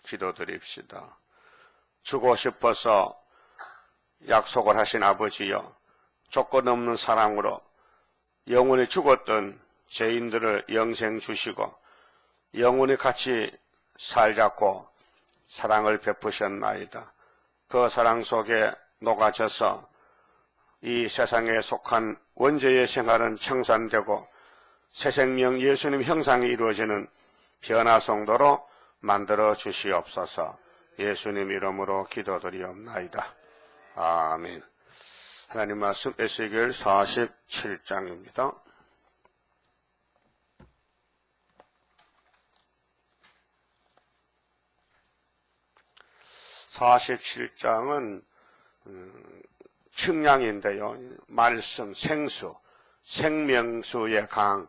기도드립시다. 주고 싶어서 약속을 하신 아버지여, 조건 없는 사랑으로 영원히 죽었던 죄인들을 영생 주시고 영원히 같이 살자고 사랑을 베푸셨나이다. 그 사랑 속에 녹아져서 이 세상에 속한 원죄의 생활은 청산되고 새 생명 예수님 형상이 이루어지는 변화성도로 만들어 주시옵소서. 예수님 이름으로 기도드리옵나이다. 아멘. 하나님 말씀 에스겔 47장입니다. 47장은 측량인데요. 말씀, 생수, 생명수의 강,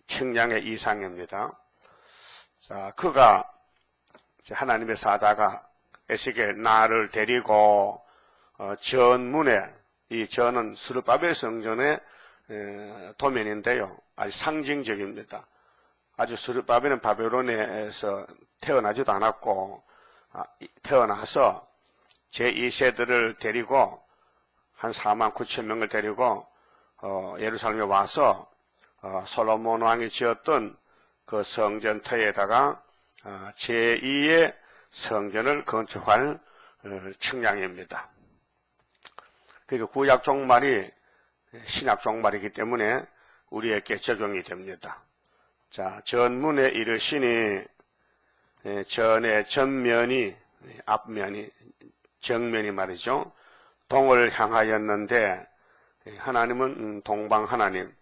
측량의 이상입니다. 자, 그가 하나님의 사자가 에스겔 나를 데리고 전문에, 이 전은 스룹바벨 성전의 도면인데요. 아주 상징적입니다. 아주 스룹바벨은 바벨론에서 태어나지도 않았고 태어나서 제2세들을 데리고 한 4만 9천 명을 데리고 예루살렘에 와서 솔로몬 왕이 지었던 그 성전터에다가 제2의 성전을 건축할 측량입니다. 그리고 구약 종말이 신약 종말이기 때문에 우리에게 적용이 됩니다. 자, 전문에 이르시니 전의 전면이, 앞면이, 정면이 말이죠. 동을 향하였는데 하나님은 동방 하나님,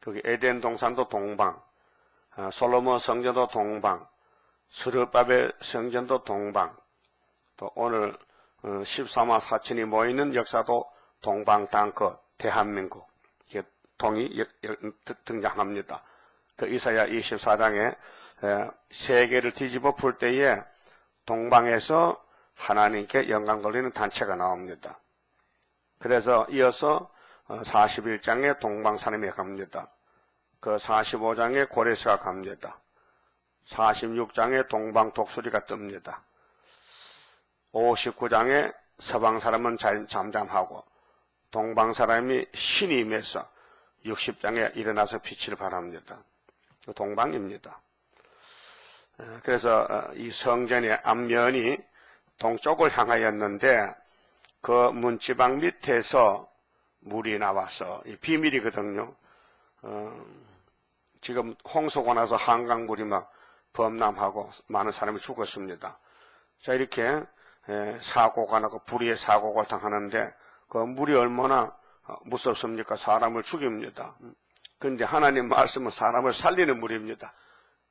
거기 에덴 동산도 동방, 솔로몬 성전도 동방, 스룹바벨 성전도 동방, 또 오늘 14만 4천이 모이는 역사도 동방 땅끝 대한민국 동이 등장합니다. 그 이사야 24장에 세계를 뒤집어 풀 때에 동방에서 하나님께 영광 돌리는 단체가 나옵니다. 그래서 이어서 41장에 동방사님이 갑니다. 그 45장에 고레스가 갑니다. 46장에 동방 독수리가 뜹니다. 59장에 서방 사람은 잠잠하고 동방 사람이 신이 임해서 60장에 일어나서 빛을 발합니다. 동방입니다. 그래서 이 성전의 앞면이 동쪽을 향하였는데 그 문지방 밑에서 물이 나와서 이 비밀이거든요. 지금 홍수가 나서 한강물이 막 범람하고 많은 사람이 죽었습니다. 자, 이렇게 사고가 나고 불의의 사고가 당하는데 그 물이 얼마나 무섭습니까? 사람을 죽입니다. 그런데 하나님 말씀은 사람을 살리는 물입니다.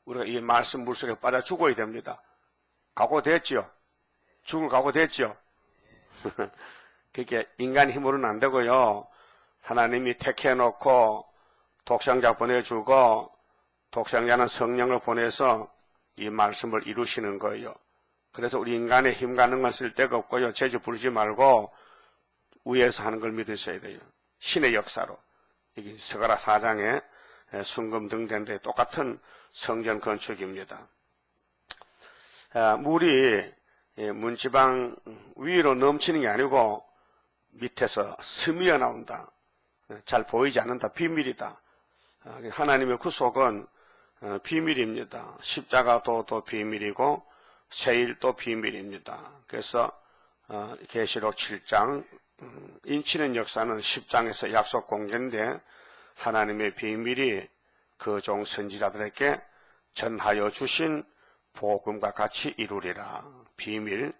우리가 이 말씀 물속에 빠져 죽어야 됩니다. 각오됐지요? 죽을 각오됐지요? 그게 인간 힘으로는 안 되고요. 하나님이 택해놓고 독생자 보내주고 독생자는 성령을 보내서 이 말씀을 이루시는 거예요. 그래서 우리 인간의 힘 가는 건 쓸 데가 없고요. 재주 부르지 말고 위에서 하는 걸 믿으셔야 돼요. 신의 역사로. 이게 스가랴 4장에 순금 등된 데 똑같은 성전 건축입니다. 물이 문지방 위로 넘치는 게 아니고 밑에서 스미어 나온다. 잘 보이지 않는다. 비밀이다. 하나님의 구속은 비밀입니다. 십자가도 또 비밀이고 세일도 비밀입니다. 그래서 계시록 7장 인치는 역사는 10장에서 약속 공개인데 하나님의 비밀이 그 종 선지자들에게 전하여 주신 복음과 같이 이루리라. 비밀은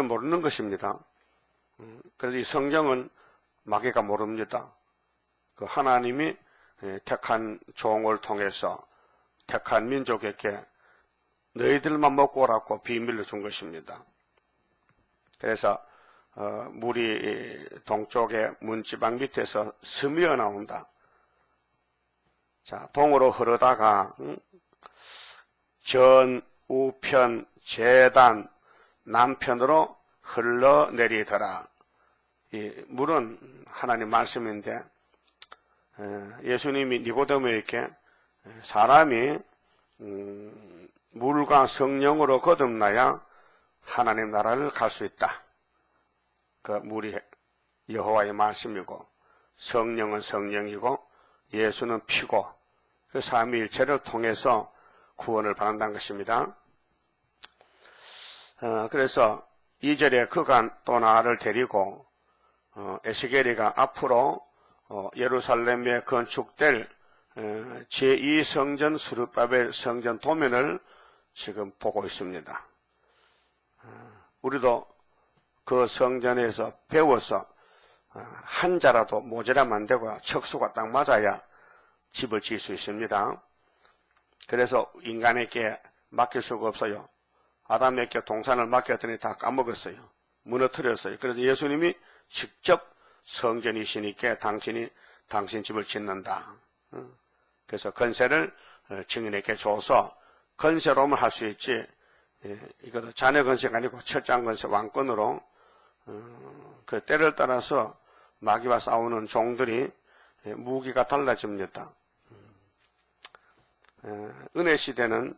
모르는 것입니다. 그래서 이 성경은 마귀가 모릅니다. 그 하나님이 택한 종을 통해서 택한 민족에게 너희들만 먹고 오라고 비밀을 준 것입니다. 그래서 물이 동쪽의 문지방 밑에서 스미어 나온다. 자, 동으로 흐르다가 전, 우편, 제단, 남편으로 흘러내리더라. 이 물은 하나님 말씀인데 예수님이 니고데모에게 사람이 물과 성령으로 거듭나야 하나님 나라를 갈 수 있다. 그 물이 여호와의 말씀이고 성령은 성령이고 예수는 피고 그 삼위일체를 통해서 구원을 받는다는 것입니다. 그래서 2절에 그가 또 나를 데리고 에스겔이가 앞으로 예루살렘에 건축될 제2성전 스룹바벨 성전 도면을 지금 보고 있습니다. 우리도 그 성전에서 배워서 한 자라도 모자라면 안 되고 척수가 딱 맞아야 집을 지을 수 있습니다. 그래서 인간에게 맡길 수가 없어요. 아담에게 동산을 맡겼더니 다 까먹었어요. 무너뜨렸어요. 그래서 예수님이 직접 성전이시니까 당신 집을 짓는다. 그래서 건세를 증인에게 줘서 건세로만 할 수 있지, 이것도 자녀 건세가 아니고 철장 건세 왕권으로 그 때를 따라서 마귀와 싸우는 종들이 무기가 달라집니다. 은혜 시대는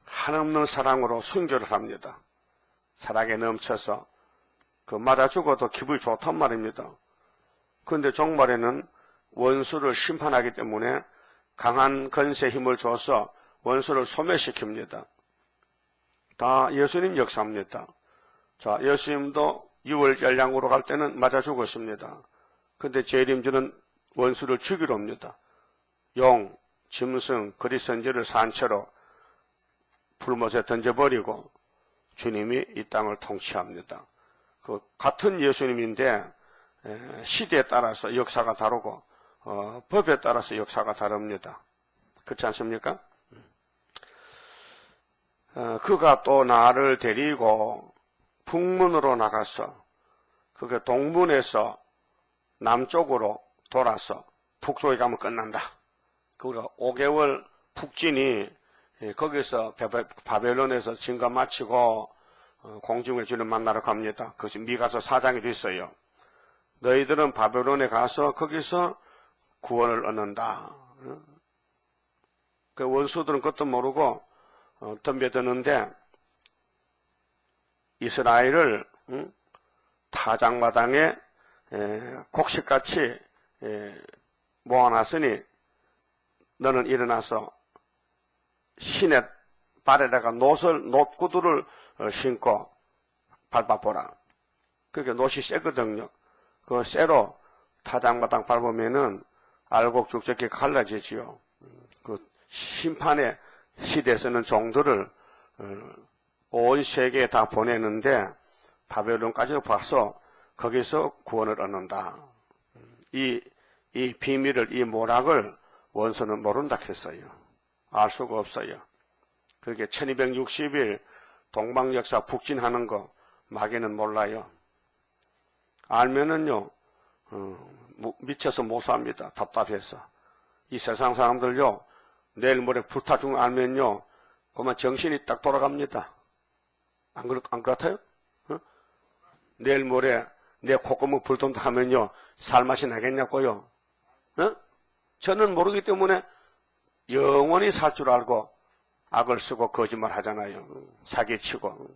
한없는 사랑으로 순교를 합니다. 사랑에 넘쳐서 그 맞아 죽어도 기분이 좋단 말입니다. 그런데 종말에는 원수를 심판하기 때문에 강한 건세 힘을 줘서 원수를 소멸시킵니다. 다 예수님 역사입니다. 자, 예수님도 6월 열량으로 갈 때는 맞아 죽었습니다. 그런데 재림주는 원수를 죽이러 옵니다. 용, 짐승, 그리스도인들을 산채로 불못에 던져버리고 주님이 이 땅을 통치합니다. 그 같은 예수님인데 시대에 따라서 역사가 다르고 법에 따라서 역사가 다릅니다. 그렇지 않습니까? 그가 또 나를 데리고 북문으로 나가서 그게 동문에서 남쪽으로 돌아서 북쪽에 가면 끝난다. 우리가 5개월 북진이 거기서 바벨론에서 증거 마치고 공중의 주를 만나러 갑니다. 그것이 미가서 4장에 있어요. 너희들은 바벨론에 가서 거기서 구원을 얻는다. 그 원수들은 그것도 모르고 덤벼드는데 이스라엘을 타작마당에 곡식같이 모아놨으니 너는 일어나서 신의 발에다가 노구두를 신고 밟아보라. 그게 노시 세거든요. 그 쇠로 타작마당 밟으면은 알곡죽적이 갈라지지요. 그 심판의 시대에서는 종들을 온 세계에 다 보내는데 바벨론까지 봐서 거기서 구원을 얻는다. 이 비밀을, 이 모락을 원수는 모른다 했어요. 알 수가 없어요. 그렇게 1260일 동방역사 북진하는 거 마귀는 몰라요. 알면은요 미쳐서 못 삽니다. 답답해서. 이 세상 사람들요 내일 모레 불타 죽는 알면요 그만 정신이 딱 돌아갑니다. 안 그렇다요? 내일 모레 내 콧구멍 불돈다 하면요 살맛이 나겠냐고요. 저는 모르기 때문에 영원히 살 줄 알고 악을 쓰고 거짓말 하잖아요. 사기치고.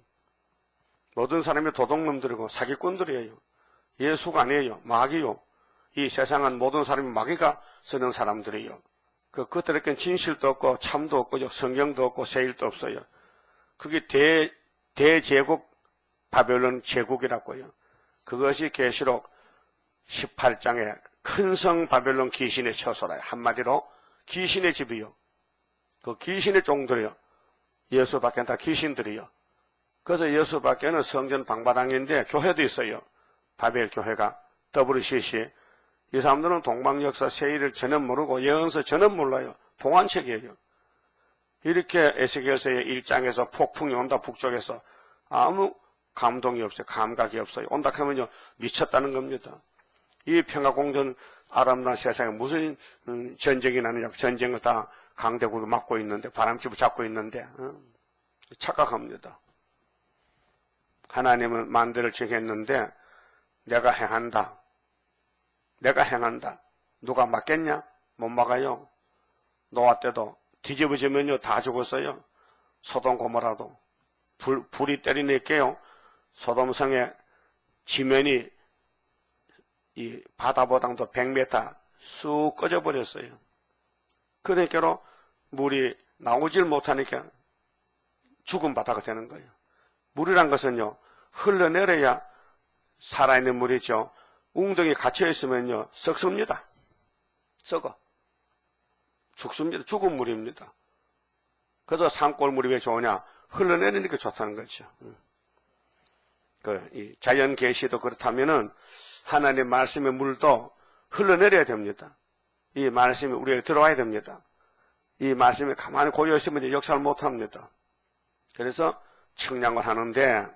모든 사람이 도둑놈들이고 사기꾼들이에요. 예수가 아니에요. 마귀요. 이 세상은 모든 사람이 마귀가 쓰는 사람들이에요. 그들에겐 진실도 없고 참도 없고 성경도 없고 세일도 없어요. 그게 대제국 바벨론 제국이라고요. 그것이 계시록 18장에 큰 성 바벨론 귀신의 처소라요. 한마디로 귀신의 집이요. 그 귀신의 종들이요. 예수 밖에는 다 귀신들이요. 그래서 예수 밖에는 성전 방바당인데 교회도 있어요. 바벨 교회가 WCC. 이 사람들은 동방역사 세일을 전혀 모르고 예언서 전혀 몰라요. 동안책이에요. 이렇게 에스겔서의 1장에서 폭풍이 온다 북쪽에서 아무 감동이 없어요. 감각이 없어요. 온다 하면요 미쳤다는 겁니다. 이 평화공전 아름다운 세상에 무슨 전쟁이 나느냐. 전쟁을 다 강대국이 막고 있는데 바람집을 잡고 있는데 착각합니다. 하나님은 만대를 정했는데 내가 행한다. 내가 행한다. 누가 막겠냐? 못 막아요. 노아 때도 뒤집어지면요 다 죽었어요. 소돔 고모라도 불이 때리니까요. 소돔성의 지면이 이 바다보다도 100m 쑥 꺼져버렸어요. 그러니까 물이 나오질 못하니까 죽은 바다가 되는 거예요. 물이란 것은요, 흘러내려야 살아있는 물이죠. 웅덩이에 갇혀있으면요, 썩습니다. 썩어. 죽습니다. 죽은 물입니다. 그래서 산골물이 왜 좋으냐? 흘러내리니까 좋다는 거죠. 이 자연 계시도 그렇다면은 하나님의 말씀의 물도 흘러내려야 됩니다. 이 말씀이 우리에게 들어와야 됩니다. 이 말씀이 가만히 고여있으면 역사를 못합니다. 그래서 청량을 하는데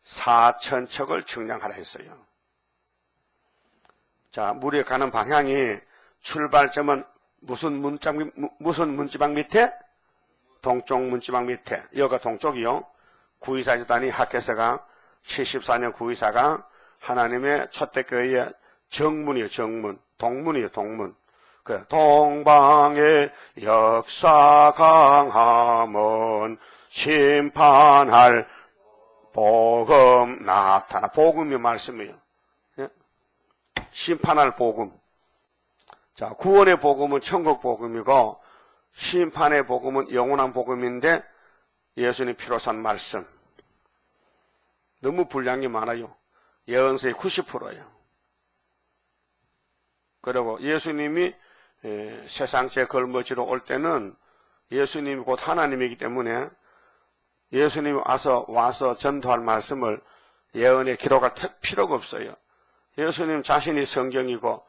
4,000척을 청량하라 했어요. 자, 물이 가는 방향이 출발점은 무슨 문지방 밑에? 동쪽 문지방 밑에. 여기가 동쪽이요. 924 집단이 학교에서가 74년 924가 하나님의 초대교회의 정문이요, 정문. 동문이요, 동문. 그 동방의 역사 강함은 심판할 복음 나타나. 복음이 말씀이에요. 예? 심판할 복음. 자, 구원의 복음은 천국 복음이고 심판의 복음은 영원한 복음인데 예수님 피로 산 말씀. 너무 분량이 많아요. 예언서의 90%예요. 그리고 예수님이 세상째 걸머지로 올 때는 예수님이 곧 하나님이기 때문에 예수님이 와서 전도할 말씀을 예언에 기록할 필요가 없어요. 예수님 자신이 성경이고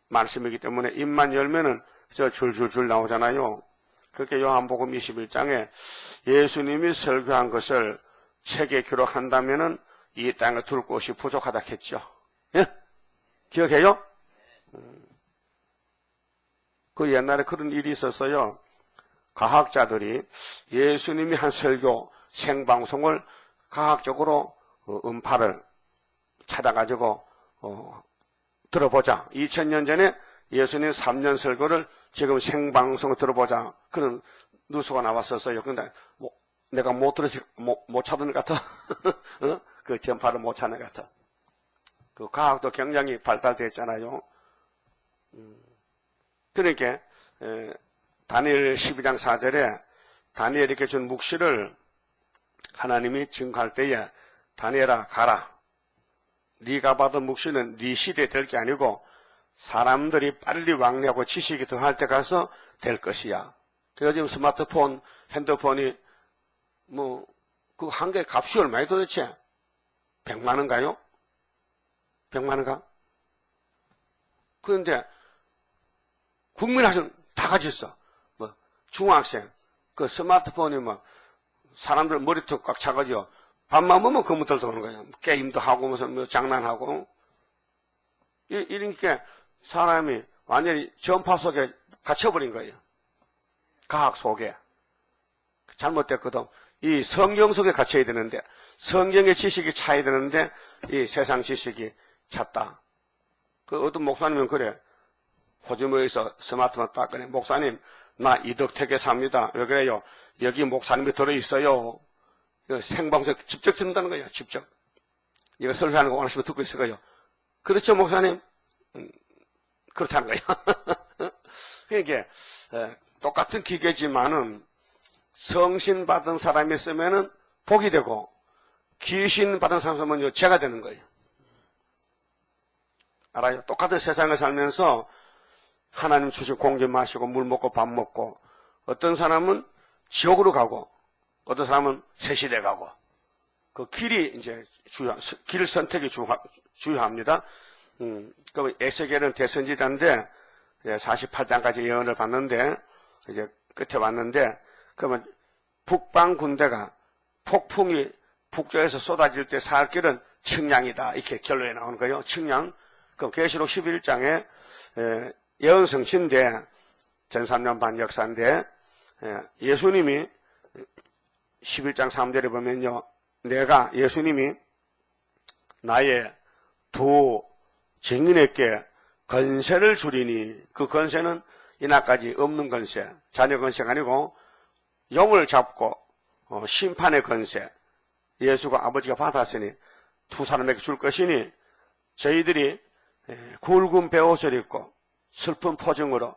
말씀이기 때문에 입만 열면은 저 줄줄줄 나오잖아요. 그렇게 요한복음 21장에 예수님이 설교한 것을 책에 기록한다면은 이 땅에 둘 곳이 부족하다 했죠. 예? 기억해요? 그 옛날에 그런 일이 있었어요. 과학자들이 예수님이 한 설교 생방송을 과학적으로 음파를 찾아가지고 들어보자. 2000년 전에 예수님 3년 설교를 지금 생방송을 들어보자. 그런 뉴스가 나왔었어요. 근데 내가 못 찾는 것 같아. 그 전파를 못 찾는 것 같아. 그 과학도 굉장히 발달됐잖아요. 그러니까 다니엘 12장 4절에 다니엘에게 준 묵시를 하나님이 증거할 때에 다니엘아 가라. 네가 받은 묵시는 네 시대에 될 게 아니고 사람들이 빨리 왕래하고 지식이 더할 때 가서 될 것이야. 요즘 스마트폰, 핸드폰이 그 한 개 값이 얼마예요 도대체? 100만 원가요? 100만 원가? 그런데 국민학생 다 가지고 있어. 중학생 그 스마트폰이 사람들 머리통 꽉 차가지고 밥만 먹으면 그것들 들어오는 거예요. 게임도 하고 무슨 장난하고 이러니까 사람이 완전히 전파 속에 갇혀버린 거예요. 과학 속에. 잘못됐거든. 이 성경 속에 갇혀야 되는데 성경의 지식이 차야 되는데 이 세상 지식이 찼다. 그 어떤 목사님은 그래. 호주머니에서 스마트폰 딱 꺼내. 목사님 나 이덕택에 삽니다. 왜 그래요? 여기 목사님이 들어있어요. 생방송 직접 듣는다는 거예요. 직접. 이거 설교하는 거 원하시면 듣고 있을 거예요. 그렇죠 목사님? 그렇다는 거예요. 그러니까 똑같은 기계지만은 성신 받은 사람이 쓰면은 복이 되고 귀신 받은 사람은 죄가 되는 거예요. 알아요? 똑같은 세상에 살면서 하나님 주신 공기 마시고 물 먹고 밥 먹고 어떤 사람은 지옥으로 가고 어떤 사람은 새시대 가고 그 길이 이제 길 선택이 중요합니다. 그 에스겔은 대선지자인데 48장까지 예언을 봤는데 이제 끝에 왔는데 그러면 북방 군대가 폭풍이 북쪽에서 쏟아질 때 살 길은 측량이다 이렇게 결론에 나오는 거예요. 측량. 그 계시록 11장에 예언성취인데 전 3년 반 역사인데 예수님이 11장 3절에 보면요. 내가 예수님이 나의 두 증인에게 건세를 주리니 그 건세는 이날까지 없는 건세, 자녀 건세가 아니고 용을 잡고 심판의 권세, 예수가 아버지가 받았으니 두 사람에게 줄 것이니 저희들이 굵은 베옷을 입고 슬픈 표정으로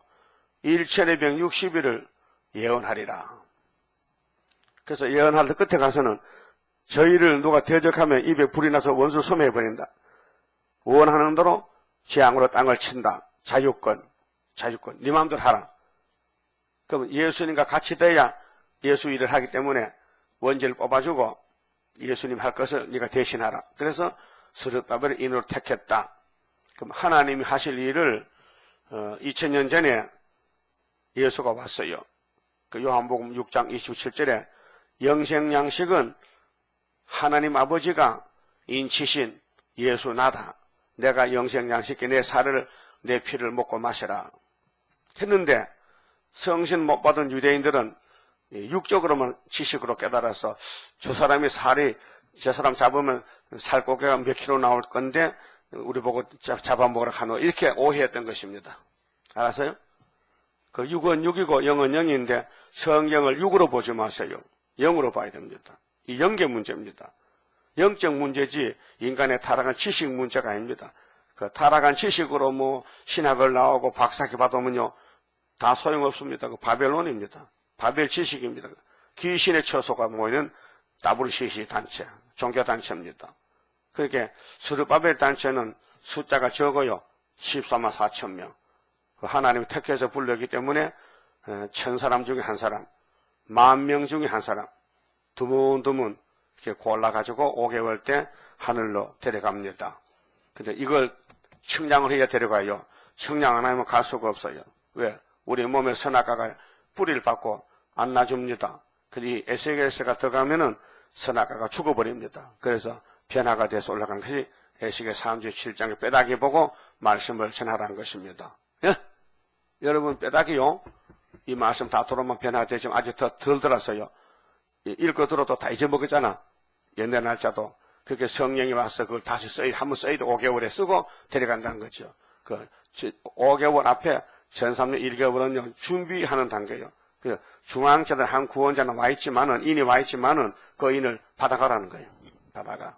1260일을 예언하리라. 그래서 예언할 때 끝에 가서는 저희를 누가 대적하면 입에 불이 나서 원수 소멸해버린다. 원하는 대로 재앙으로 땅을 친다. 자유권. 네 마음대로 하라. 그럼 예수님과 같이 돼야 예수 일을 하기 때문에 원죄를 뽑아주고 예수님 할 것을 네가 대신하라. 그래서 스룹바벨을 인으로 택했다. 그럼 하나님이 하실 일을 2000년 전에 예수가 왔어요. 그 요한복음 6장 27절에 영생양식은 하나님 아버지가 인치신 예수 나다. 내가 영생양식께 내 살을 내 피를 먹고 마시라 했는데 성신 못 받은 유대인들은 육적으로만 지식으로 깨달아서 저 사람이 살이 저 사람 잡으면 살코기가 몇 킬로 나올 건데 우리 보고 잡아먹으라 하노 이렇게 오해했던 것입니다. 알았어요? 그 육은 육이고 영은 영인데 성경을 육으로 보지 마세요. 영으로 봐야 됩니다. 이 영계 문제입니다. 영적 문제지 인간의 타락한 지식 문제가 아닙니다. 그 타락한 지식으로 뭐 신학을 나오고 박사학위 받으면요 다 소용없습니다. 그 바벨론입니다. 바벨 지식입니다. 귀신의 처소가 모이는 WCC 단체, 종교단체입니다. 그렇게 스룹바벨 단체는 숫자가 적어요. 14만 4천 명. 하나님이 택해서 불렀기 때문에 1000사람 중에 한 사람, 10,000명 중에 한 사람, 드문드문 이렇게 골라가지고 5개월 때 하늘로 데려갑니다. 근데 이걸 측량을 해야 데려가요. 측량 안 하면 갈 수가 없어요. 왜? 우리 몸에 선악과가 뿌리를 받고 안 놔줍니다. 이 에스겔서가 들어가면은 선악과가 죽어버립니다. 그래서 변화가 돼서 올라간 것이 에스겔 3주 7장에 뼈다귀 보고 말씀을 전하라는 것입니다. 예? 여러분 뼈다귀요. 이 말씀 다 들어오면 변화되지만 아직 덜 들었어요. 읽고 들어도 다 잊어먹었잖아. 옛날 날짜도. 그렇게 성령이 와서 그걸 다시 한번 써야 돼. 5개월에 쓰고 데려간다는 거죠. 5개월 앞에 전3년 1개월은요, 준비하는 단계예요. 중앙자들 한 구원자는 와 있지만은, 인이 와 있지만은, 그 인을 받아가라는 거예요. 받아가.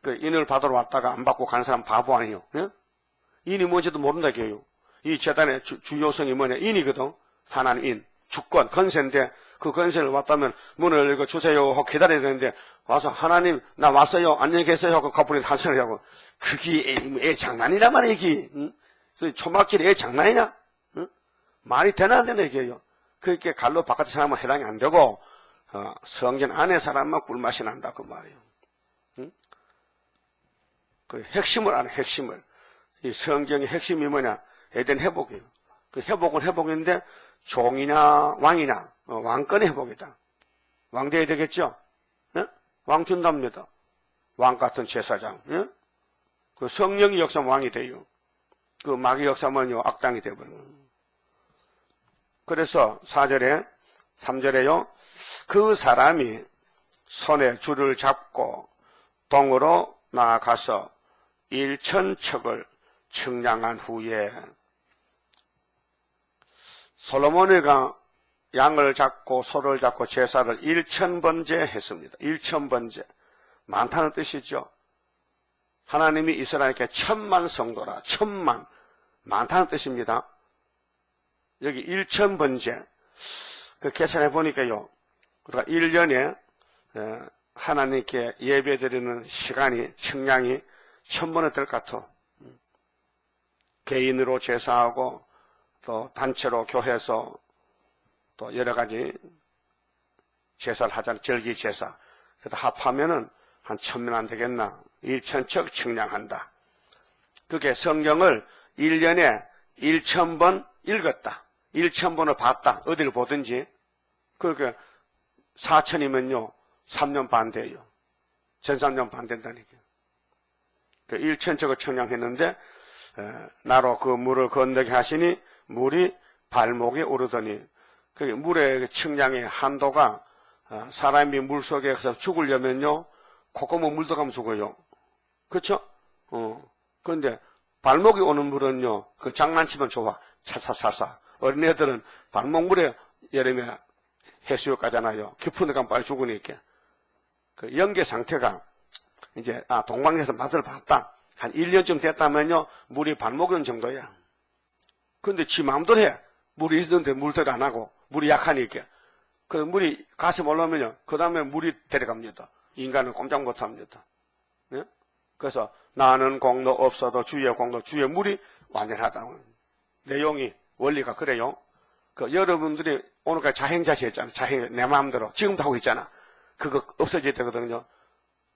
그 인을 받으러 왔다가 안 받고 간 사람 바보 아니에요. 예? 인이 뭔지도 모른다, 교육. 이 재단의 주요성이 뭐냐? 인이거든. 하나님 인. 주권, 건세인데, 그 건세를 왔다면 문을 열고 주세요 하고 기다려야 되는데 와서 하나님 나 왔어요 안녕히 계세요 하고 가버린 한 소리 하고 그게 애 장난이란 말이야 이게. 응? 초막길에 애 장난이냐? 응? 말이 되나 안 되나 이게요. 그렇게 갈로 바깥의 사람은 해당이 안 되고 성전 안의 사람만 꿀맛이 난다 그 말이에요. 응? 그 핵심을 아는 핵심을. 이 성경의 핵심이 뭐냐? 에덴 회복이에요. 그 회복은 회복인데 종이냐 왕이냐 왕권의 회복이다. 왕 돼야 되겠죠? 예? 왕 준답니다. 왕 같은 제사장. 예? 그 성령이 역사하면 왕이 돼요. 그 마귀 역사하면요 악당이 되어버려요. 그래서 4절에 3절에요. 그 사람이 손에 줄을 잡고 동으로 나아가서 1000척을 측량한 후에 솔로몬이가 양을 잡고 소를 잡고 제사를 1000번째 했습니다. 1000번째. 많다는 뜻이죠. 하나님이 이스라엘에게 1000만 성도라. 1000만. 많다는 뜻입니다. 여기 1000번째. 그 계산해 보니까요. 우리가 1년에 하나님께 예배드리는 시간이 측량이 1000번은 될 것 같아. 개인으로 제사하고 또 단체로 교회에서 또 여러 가지 제사를 하잖아요. 절기 제사. 그래서 합하면은 한 1000명 안 되겠나. 1000척 측량한다. 그게 성경을 1년에 1000번 읽었다. 1000번을 봤다. 어디를 보든지. 그러니까 4000이면요. 3년 반 돼요. 전 3년 반 된다니까. 1000척을 측량했는데 나로 그 물을 건너게 하시니 물이 발목에 오르더니 그 물의 측량의 한도가 사람이 물 속에서 죽으려면요 콧구멍 물 들어가면 죽어요. 그렇죠? 그런데 발목이 오는 물은요 그 장난치면 좋아. 차차차차. 어린애들은 발목물에 여름에 해수욕 가잖아요. 깊은 데 가면 빨리 죽으니까. 그 연계 상태가 이제 동방에서 맛을 봤다. 한 1년쯤 됐다면요. 물이 반목연 정도야. 근데 지 마음대로 해. 물이 있는데 물대로 안 하고 물이 약하니까. 그 물이 가슴 올라오면요. 그 다음에 물이 데려갑니다. 인간은 꼼짝 못합니다. 예? 그래서 나는 공로 없어도 주의 공로, 주의 물이 완전하다. 내용이 원리가 그래요. 그 여러분들이 오늘까지 자행자시 했잖아. 자행 내 마음대로 지금도 하고 있잖아. 그거 없어질 때거든요.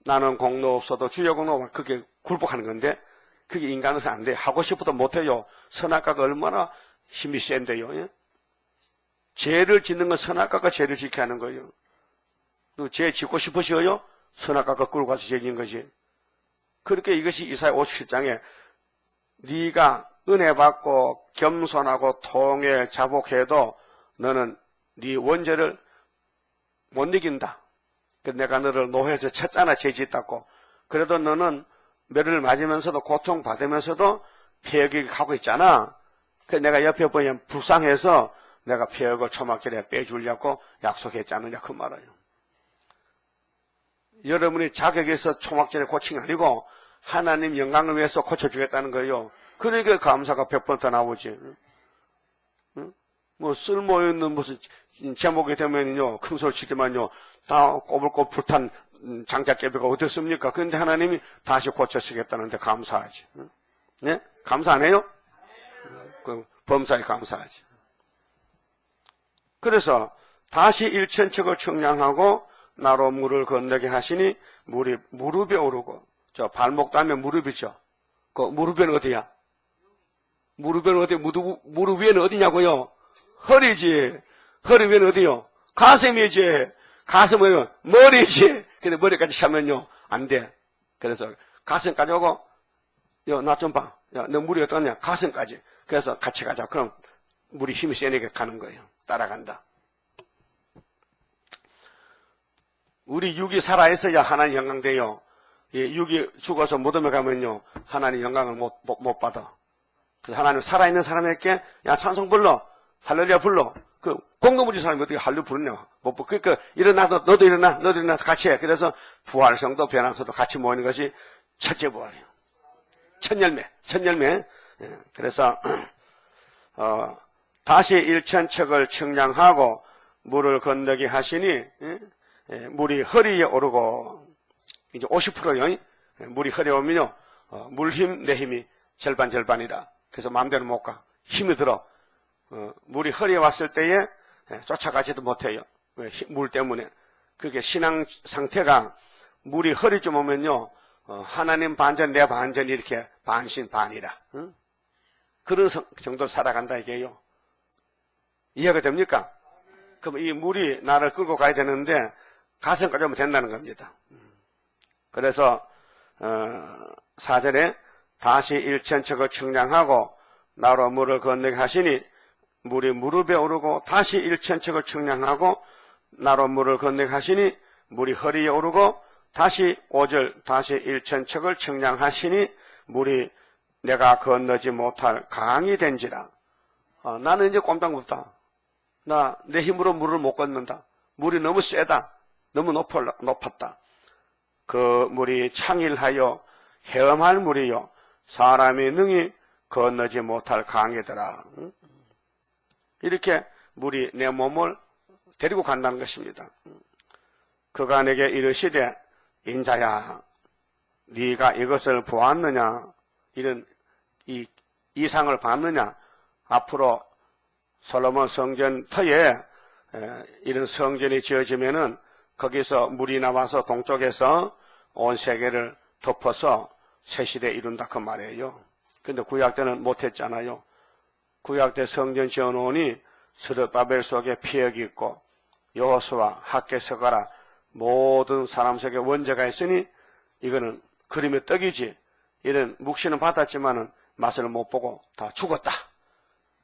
나는 공로 없어도 주의 공로, 그게 굴복하는 건데 그게 인간은 안 돼. 하고 싶어도 못해요. 선악과가 얼마나 힘이 센데요. 예? 죄를 짓는 건 선악과가 죄를 짓게 하는 거예요. 또 죄 짓고 싶으셔요? 선악과가 끌고 가서 죄 짓는 것이. 그렇게 이것이 이사야 57장에 네가 은혜 받고 겸손하고 통해 자복해도 너는 네 원죄를 못 이긴다. 내가 너를 노회에서 쳤잖아. 죄 짓다고. 그래도 너는 매를 맞으면서도 고통받으면서도 폐역이 가고 있잖아. 그래서 내가 옆에 보면 불쌍해서 내가 폐역을 초막절에 빼주려고 약속했지 않느냐 그 말이에요. 여러분이 자격에서 초막절에 고친 게 아니고 하나님 영광을 위해서 고쳐주겠다는 거예요. 그러니까 감사가 100번 더 나오지. 응? 뭐 쓸모있는 무슨 제목이 되면요 큰 소리 치지만요 다 꼬불꼬불 불탄 장작개비가 어떻습니까? 그런데 하나님이 다시 고쳐주겠다는데 감사하지. 응? 네? 감사 안 해요? 그 범사에 감사하지. 그래서 다시 일천척을 청량하고 나로 물을 건너게 하시니 물이 무릎에 오르고 저 발목도 하면 무릎이죠. 그 무릎에는 어디야? 무릎에는 어디? 무릎 위에는 어디냐고요? 허리지. 허리 위에는 어디요? 가슴이지. 가슴은 머리지. 근데 머리까지 차면요 안 돼. 그래서 가슴까지 오고 나 좀 봐. 야, 너 물이 어떠냐? 가슴까지. 그래서 같이 가자. 그럼 물이 힘이 세니까 가는 거예요. 따라간다. 우리 육이 살아있어야 하나님 영광 돼요. 육이 죽어서 무덤에 가면요 하나님 영광을 못 받아. 그래서 하나님 살아있는 사람에게 야 찬송 불러, 할렐루야 불러. 그 공동무지 사람이 어떻게 할렐루야 부르냐? 못 부르. 그러니까 일어나 너도 일어나서 같이 해. 그래서 부활성도 변화성도 같이 모이는 것이 첫째 부활이에요. 첫 열매. 예, 그래서 다시 일천척을 청량하고 물을 건너게 하시니 물이 허리에 오르고 이제 50%요. 물이 허리에 오면요 물 힘 내 힘이 절반이라. 그래서 마음대로 못 가. 힘이 들어. 물이 허리에 왔을 때에 쫓아가지도 못해요. 물 때문에. 그게 신앙 상태가 물이 허리쯤 오면요 하나님 반전 내 반전 이렇게 반신반이라. 응? 그런 정도로 살아간다 이게요. 이해가 됩니까? 그럼 이 물이 나를 끌고 가야 되는데 가슴까지 오면 된다는 겁니다. 그래서 4절에 다시 일천척을 청량하고 나로 물을 건너게 하시니 물이 무릎에 오르고 다시 일천척을 청량하고 나로 물을 건너게 하시니 물이 허리에 오르고 다시 5절 다시 일천척을 청량하시니 물이 내가 건너지 못할 강이 된지라. 나는 이제 꼼짝 못다. 나 내 힘으로 물을 못 건넌다. 물이 너무 세다. 너무 높았다. 그 물이 창일하여 헤엄할 물이요 사람이 능히 건너지 못할 강이더라. 이렇게 물이 내 몸을 데리고 간다는 것입니다. 그가 내게 이르시되 인자야 네가 이것을 보았느냐, 이런 이 이상을 봤느냐. 앞으로 솔로몬 성전 터에 이런 성전이 지어지면은 거기서 물이 나와서 동쪽에서 온 세계를 덮어서 새 시대 이룬다 그 말이에요. 근데 구약 때는 못했잖아요. 구약 때 성전 지어놓으니 스룹바벨 속에 피역이 있고 여호수아, 학개서가라 모든 사람 속에 원죄가 있으니 이거는 그림의 떡이지. 이런 묵시는 받았지만은 맛을 못 보고 다 죽었다.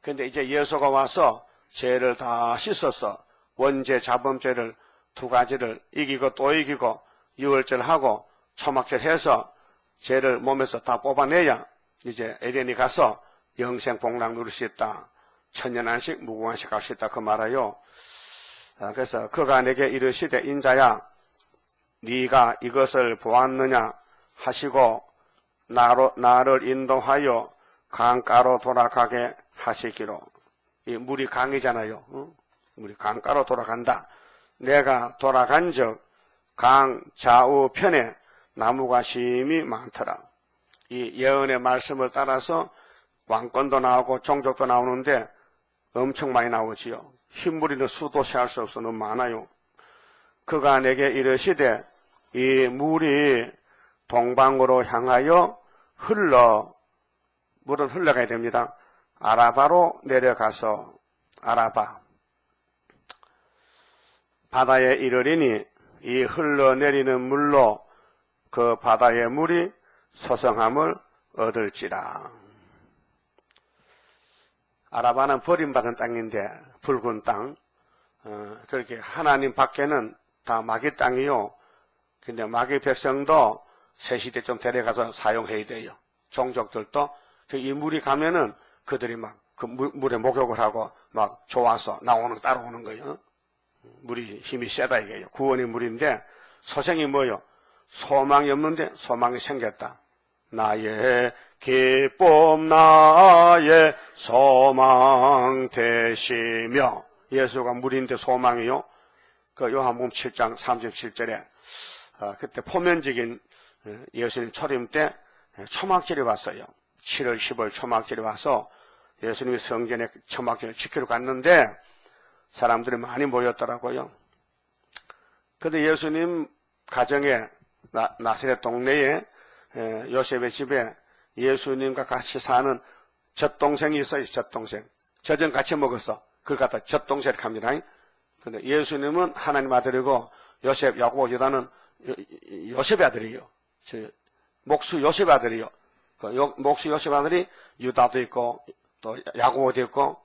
근데 이제 예수가 와서 죄를 다 씻어서 원죄, 자범죄를 두 가지를 이기고 또 이기고 유월절하고 초막절 해서 죄를 몸에서 다 뽑아내야 이제 에덴이 가서 영생 복락 누릴 수 있다. 천년안식, 무궁한식 할 수 있다. 그 말아요. 그래서 그가 내게 이르시되 인자야 네가 이것을 보았느냐 하시고 나를 인도하여 강가로 돌아가게 하시기로. 이 물이 강이잖아요. 응? 물이 강가로 돌아간다. 내가 돌아간 적 강 좌우편에 나무가 심이 많더라. 이 예언의 말씀을 따라서 왕권도 나오고 종족도 나오는데 엄청 많이 나오지요. 흰물이는 수도 세할 수 없어. 너무 많아요. 그가 내게 이르시되 이 물이 동방으로 향하여 물은 흘러가야 됩니다. 아라바로 내려가서 아라바 바다에 이르리니 이 흘러내리는 물로 그 바다의 물이 소성함을 얻을지라. 아라바는 버림받은 땅인데 붉은 땅. 그렇게 하나님 밖에는 다 마귀 땅이요. 근데 마귀 백성도 새 시대 좀 데려가서 사용해야 돼요. 종족들도 이 물이 가면은 그들이 막 그 물에 목욕을 하고 막 좋아서 따라오는 거예요. 물이 힘이 세다 이게요. 구원의 물인데 소생이 뭐요? 소망이 없는데 소망이 생겼다. 나의 기쁨 나의 소망 되시며. 예수가 물인데 소망이요. 그 요한복음 7장 37절에 그때 포면적인 예수님 초림 때 초막절이 왔어요. 7월 10월 초막절이 와서 예수님이 성전에 초막절을 지키러 갔는데 사람들이 많이 모였더라고요. 근데 예수님 가정에 나사렛 동네에 요셉의 집에 예수님과 같이 사는 젖동생이 있어요. 젖동생. 젖은 같이 먹었어. 그걸 갖다 젖동생 이렇게 합니다. 근데 예수님은 하나님 아들이고 요셉, 야고보, 유다는 요셉의 아들이에요. 목수 요셉의 아들이요. 목수 요셉 아들이 유다도 있고 또 야고보도 있고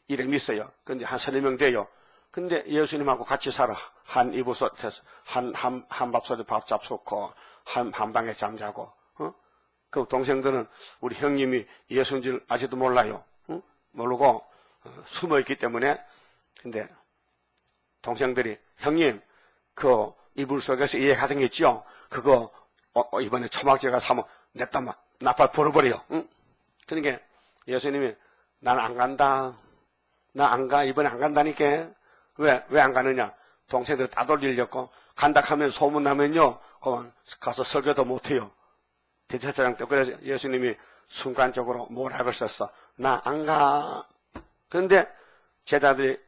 이름이 있어요. 근데 한 3명 돼요. 근데 예수님하고 같이 살아. 한 이불솥에서 한 밥솥에 밥 잡수고 한 방에 잠자고. 그 동생들은 우리 형님이 예수인 줄 아직도 몰라요. 모르고 숨어 있기 때문에. 근데 동생들이 형님 그 이불 속에서 이해하던 게 있죠. 그거 이번에 초막절가 사면 냅다 막 나팔 불어버려요. 응? 그러니까 예수님이 난 안 간다. 나 안 가. 이번에 안 간다니까. 왜 안 가느냐. 동생들 따돌리려고 간다 하면 소문나면요. 그만 가서 설교도 못해요. 대제사장 때. 그래서 예수님이 순간적으로 뭐라고 썼어. 나 안 가. 그런데 제자들이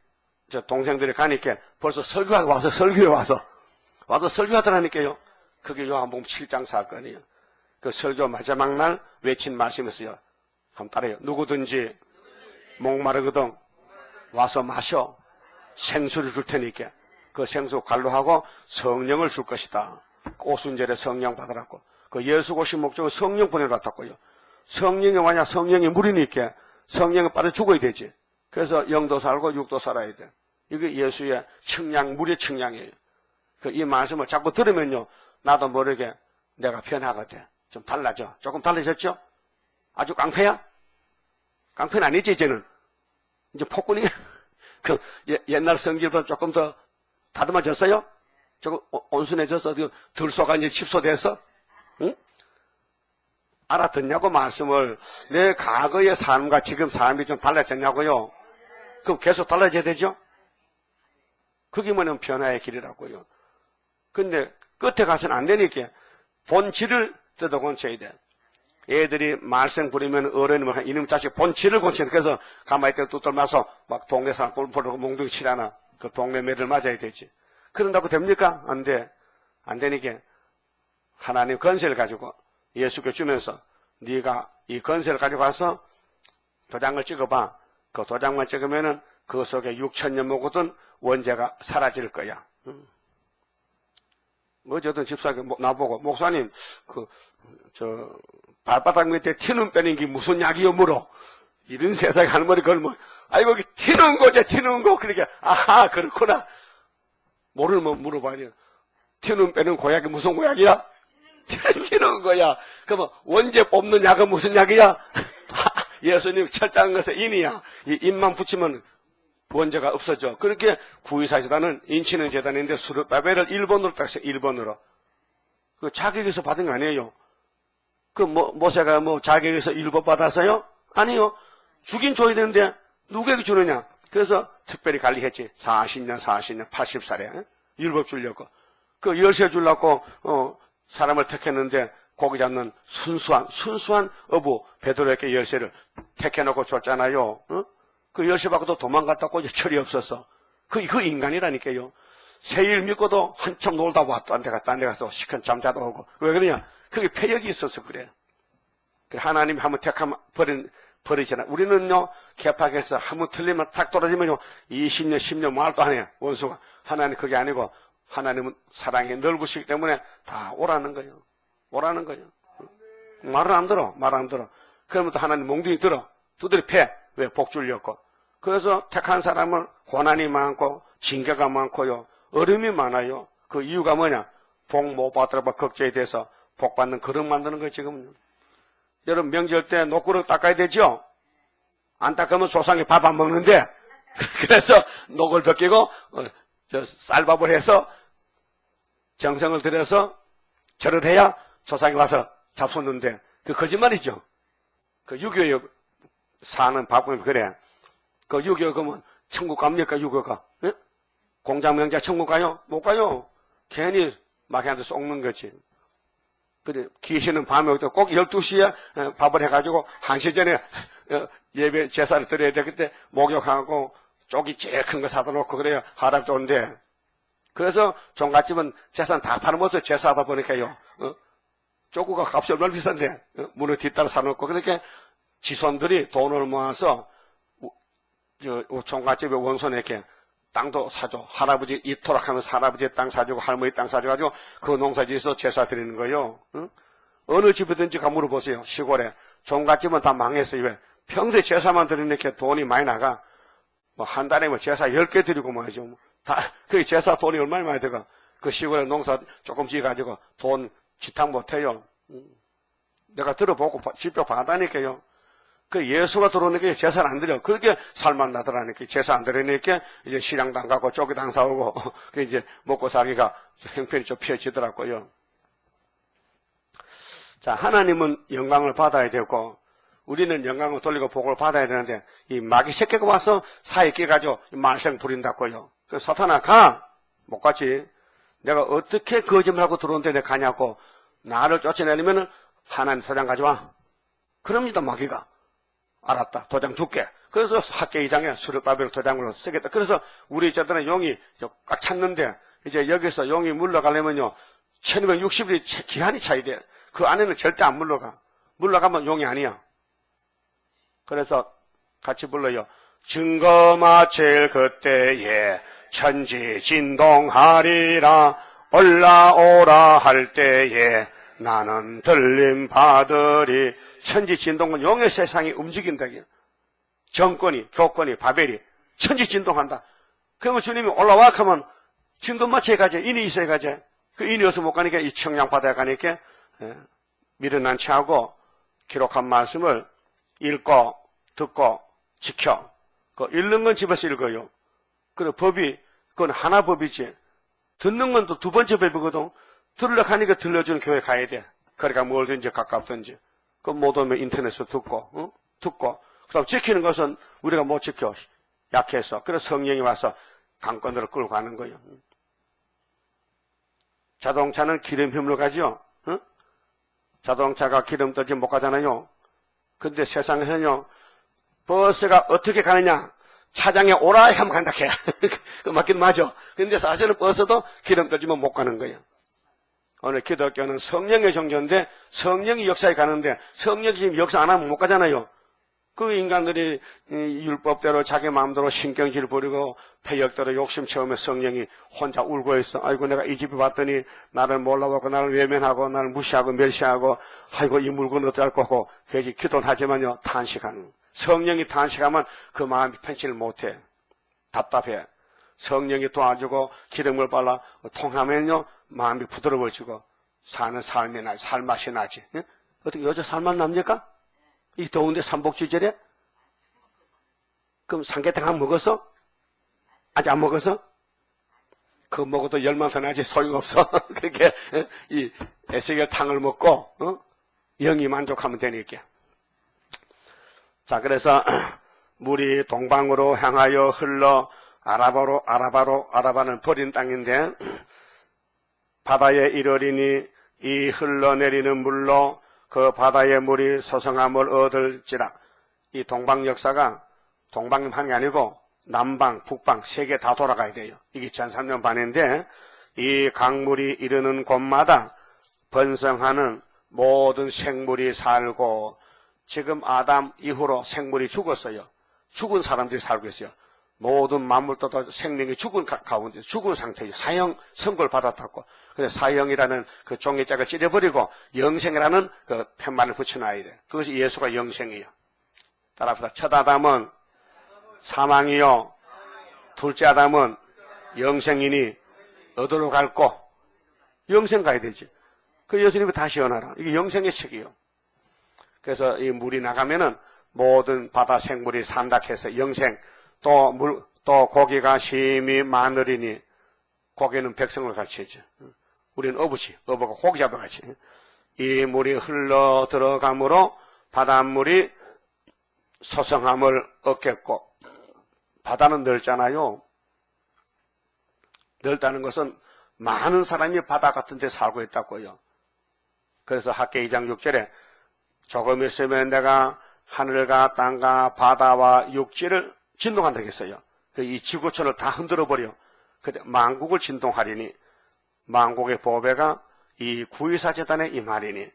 동생들이 가니까 벌써 설교하고 와서 설교에 와서 설교하더라니까요. 그게 요한복음 7장 사건이에요. 그 설교 마지막 날 외친 말씀이 있어요. 한번 따라해요. 누구든지 목마르거든 와서 마셔. 생수를 줄 테니까 그 생수 관로하고 성령을 줄 것이다. 오순절에 성령 받으라고. 그 예수 오신 목적은 성령 보내놨다고요. 성령이 뭐냐? 성령이 물이니까 성령이 빠져 죽어야 되지. 그래서 영도 살고 육도 살아야 돼. 이게 예수의 측량, 물의 측량이에요. 이 말씀을 자꾸 들으면요. 나도 모르게 내가 변화가 돼. 좀 달라져. 조금 달라졌죠? 아주 깡패야? 깡패는 아니지, 이제는. 이제 폭군이, 옛날 성질보다 조금 더 다듬어졌어요? 조금 온순해져서, 들소가 이제 칩소돼서? 응? 알아듣냐고, 말씀을. 내 과거의 삶과 지금 삶이 좀 달라졌냐고요? 그럼 계속 달라져야 되죠? 그게 뭐냐면 변화의 길이라고요. 근데 끝에 가서는 안 되니까 본질을 뜯어 고쳐야 돼. 애들이 말썽 부리면 어른이면 이놈 자식 본질을 고쳐야 돼. 그래서 가만히 있다 뚝 떨면서 막 동네 사람 골프를 몽둥이 치라나 그 동네 매들 맞아야 되지. 그런다고 됩니까? 안 돼. 안 되니까 하나님 건세를 가지고 예수께 주면서 네가 이 건세를 가지고 와서 도장을 찍어봐. 그 도장만 찍으면은 그 속에 6,000년 묵었던 원죄가 사라질 거야. 어쨌든 집사가 나보고 목사님 발바닥 밑에 튀는 빼는 게 무슨 약이요 물어. 이런 세상에 할머니 걸면 아이고 튀는 거지 튀는 거. 그러니까 아하 그렇구나. 모르면 물어봐야 돼. 튀는 빼는 고약이 무슨 고약이야? 튀는 거야. 그러면 원죄 뽑는 약은 무슨 약이야? 예수님 철장한 것은 인이야. 이 인만 붙이면 원죄가 없어져. 그렇게 구의사재단은 인치는 재단인데 수르바벨을 일본어로 딱 써요. 일본어로. 그 자격에서 받은 거 아니에요. 그 모세가 자격에서 율법 받아서요? 아니요. 주긴 줘야 되는데 누구에게 주느냐? 그래서 특별히 관리했지. 40년 80살에 율법 주려고. 그 열쇠 주려고 사람을 택했는데 고기 잡는 순수한 어부 베드로에게 열쇠를 택해놓고 줬잖아요. 그 열쇠 받고도 도망갔다고 철이 없었어. 그 인간이라니까요. 세일 믿고도 한참 놀다 와. 딴 데 가서 시큰 잠자도 오고. 왜 그러냐? 그게 폐역이 있어서 그래. 하나님이 한번 택하면 버리잖아. 우리는요, 개팍해서 한번 틀리면 탁 떨어지면요, 20년, 10년 말도 안 해. 원수가. 하나님 그게 아니고, 하나님은 사랑이 넓으시기 때문에 다 오라는 거예요. 오라는 거예요. 말을 안 들어. 그러면 또 하나님 몽둥이 들어. 두드려 패. 왜? 복 주려고. 그래서 택한 사람은 고난이 많고, 징계가 많고요. 어려움이 많아요. 그 이유가 뭐냐? 복 못 받더라도 걱정이 돼서 복 받는 그릇 만드는 거예요, 지금. 여러분, 명절 때 녹그릇 닦아야 되죠? 안 닦으면 조상이 밥 안 먹는데, 그래서 녹을 벗기고, 쌀밥을 해서 정성을 들여서 절을 해야 조상이 와서 잡수는데, 그 거짓말이죠. 그 유교에 사는 밥은 그래. 그 유교 그러면 천국 갑니까, 유교가? 예? 공장 명자 천국 가요? 못 가요. 괜히 마귀한테 속는 거지. 그래, 귀신은 밤에 오고 꼭 12시에 밥을 해가지고 1시 전에 예배 제사를 드려야 돼. 그때 목욕하고 쪽이 제일 큰 거 사다 놓고 그래요. 하랍 좋은데. 그래서 종갓집은 재산 다 팔아먹어서 제사하다 보니까요. 쪼구가 값이 얼마나 비싼데. 문을 뒤따라 사놓고 그렇게 지손들이 돈을 모아서 종갓집의 원손에게 땅도 사줘. 할아버지 이토록 하면서 할아버지 땅 사주고 할머니 땅 사줘가지고 그 농사지에서 제사 드리는 거예요. 응? 어느 집이든지 가 물어보세요. 시골에. 종갓집은 다 망했어요. 왜? 평소에 제사만 드리니까 돈이 많이 나가. 한 달에 제사 10개 드리고 말이죠. 그 제사 돈이 얼마나 많이 들어가. 그 시골에 농사 조금 지어가지고 돈 지탁 못해요. 내가 들어보고 직접 받아니까요. 그 예수가 들어오니까 제사를 안 드려. 그렇게 살만 나더라니까. 제사 안 드리니까 이제 시장도 안 가고 쪼기도 안 사오고, 그 이제 먹고 살기가 형편이 좀 펴지더라고요. 자, 하나님은 영광을 받아야 되고, 우리는 영광을 돌리고 복을 받아야 되는데, 이 마귀 새끼가 와서 사이에 끼가지고 말썽 부린다고요. 그 사탄아, 가! 못 갔지. 내가 어떻게 거짓말하고 들어오는데 내가 가냐고, 나를 쫓아내려면 하나님 사장 가져와. 그럽니다, 마귀가. 알았다. 도장 줄게. 그래서 학계의장에 수르바벨 도장으로 쓰겠다. 그래서 우리 저들은 용이 꽉 찼는데 이제 여기서 용이 물러가려면요 1260일이 기한이 차야 돼. 그 안에는 절대 안 물러가. 물러가면 용이 아니야. 그래서 같이 불러요. 증거 마칠 그때에 천지 진동하리라. 올라오라 할 때에 나는 들림 받으리. 천지 진동은 용의 세상이 움직인다. 정권이, 교권이, 바벨이 천지 진동한다. 그러면 주님이 올라와 하면 증거 마쳐야 가지. 인이 있어야 가지. 그 인이 어서 못 가니까 이 청량바다에 가니까 미련한 체하고 기록한 말씀을 읽고 듣고 지켜. 그 읽는 건 집에서 읽어요. 그리고 법이 그건 하나 법이지. 듣는 건 또 두 번째 법이거든. 들으려고 하니까 들려주는 교회 가야 돼. 그러니까 뭐든지 가깝든지. 그 못 오면 인터넷에서 듣고, 듣고. 그 다음 지키는 것은 우리가 못 지켜. 약해서. 그래서 성령이 와서 강권으로 끌고 가는 거예요. 자동차는 기름 힘으로 가죠. 자동차가 기름 떨지 못 가잖아요. 근데 세상에서는요, 버스가 어떻게 가느냐? 차장에 오라 하면 간다 해. 그 맞긴 맞아. 근데 사실은 버스도 기름 떨지면 못 가는 거예요. 오늘 기독교는 성령의 종교인데 성령이 역사에 가는데 성령이 지금 역사 안 하면 못 가잖아요. 그 인간들이 율법대로 자기 마음대로 신경질 부리고 폐역대로 욕심 채우며 성령이 혼자 울고 있어. 아이고 내가 이 집에 왔더니 나를 몰라보고 나를 외면하고 나를 무시하고 멸시하고 아이고 이 물건 어떡할 거고 그래서 기도는 하지만요 탄식하는. 성령이 탄식하면 그 마음이 편치를 못해. 답답해. 성령이 도와주고 기름을 발라 통하면요 마음이 부드러워지고 사는 삶이 나지, 살맛이 나지. 예? 어떻게 여자 살맛 납니까? 이 더운데 삼복주절에? 그럼 삼계탕 한 먹었어? 아직 안 먹어서? 그거 먹어도 열만 더 나지 소용없어. 그렇게 이 에스겔 탕을 먹고 영이 만족하면 되니까. 자, 그래서 물이 동방으로 향하여 흘러 아라바는 버린 땅인데 바다에 이르리니 이 흘러내리는 물로 그 바다의 물이 소성함을 얻을지라. 이 동방 역사가 동방만 하는 게 아니고 남방, 북방 세 개 다 돌아가야 돼요. 이게 1300년 반인데 이 강물이 이르는 곳마다 번성하는 모든 생물이 살고, 지금 아담 이후로 생물이 죽었어요. 죽은 사람들이 살고 있어요. 모든 만물도 생명이 죽은 가운데 죽은 상태예요. 사형 선고를 받았다고. 그래서 사형이라는 그 종이짝을 찢어버리고 영생이라는 그 팻말을 붙여놔야 돼. 그것이 예수가 영생이에요. 따라서 첫 아담은 사망이요, 둘째 아담은 영생이니 어디로 갈고? 영생 가야 되지. 그 예수님이 다시 연하라. 이게 영생의 책이에요. 그래서 이 물이 나가면은 모든 바다 생물이 산다 해서 영생, 또 고기가 심히 많으리니, 고기는 백성을 가르치죠. 우리는 어부가 고기 잡아가지. 이 물이 흘러 들어가므로 바닷물이 소성함을 얻겠고, 바다는 넓잖아요. 넓다는 것은 많은 사람이 바다 같은 데 살고 있다고요. 그래서 학계 2장 6절에 조금 있으면 내가 하늘과 땅과 바다와 육지를 진동한다고 했어요. 이 지구촌을 다 흔들어버려. 근데 만국을 진동하리니, 만국의 보배가 이 구의사 재단에 임하리니,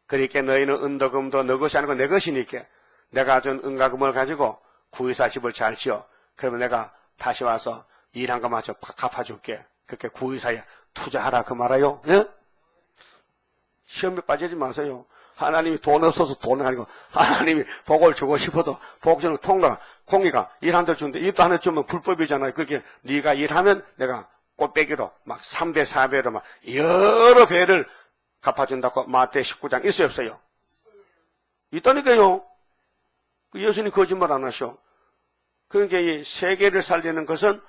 그러니까 너희는 은도금도 너 것이 아니고 내 것이니까 내가 준 은가금을 가지고 구의사 집을 잘 지어. 그러면 내가 다시 와서 일한 거 마저 갚아줄게. 그렇게 구의사에 투자하라 그 말아요. 예? 시험에 빠지지 마세요. 하나님이 돈 없어서 돈이 아니고 하나님이 복을 주고 싶어도 복 주는 통로가 공기가 일 한 대 주는데 일도 하나 주면 불법이잖아요. 그렇게 네가 일하면 내가 꽃배기로 막 3배 4배로 막 여러 배를 갚아준다고 마태 19장 있어요 없어요? 있다니까요. 예수님 거짓말 안 하셔. 그러니까 이 세계를 살리는 것은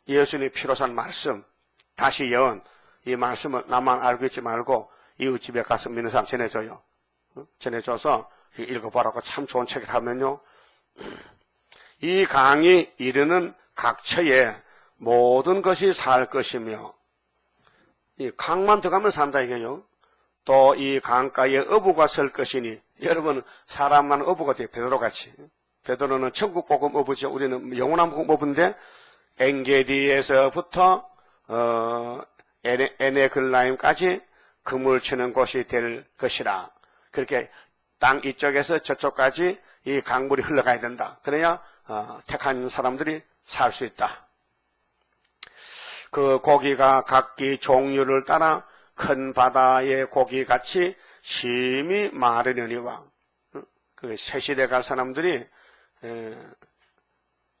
예수님의 피로 산 말씀, 다시 예언, 이 말씀을 나만 알고 있지 말고 이웃집에 가서 믿는 사람 전해줘요. 전해줘서 읽어보라고 참 좋은 책을 하면요. 이 강이 이르는 각처에 모든 것이 살 것이며, 이 강만 들어가면 산다 이게요. 또 이 강가에 어부가 설 것이니, 여러분 사람만 어부가 돼요. 베드로같이. 베드로는 천국복음 어부죠. 우리는 영원한 복음 어부인데 엔게디에서부터 에네글라임까지 그물 치는 곳이 될 것이라. 그렇게 땅 이쪽에서 저쪽까지 이 강물이 흘러가야 된다. 그래야 택한 사람들이 살 수 있다. 그 고기가 각기 종류를 따라 큰 바다의 고기같이 심히 마르려니와, 그 새시대 갈 사람들이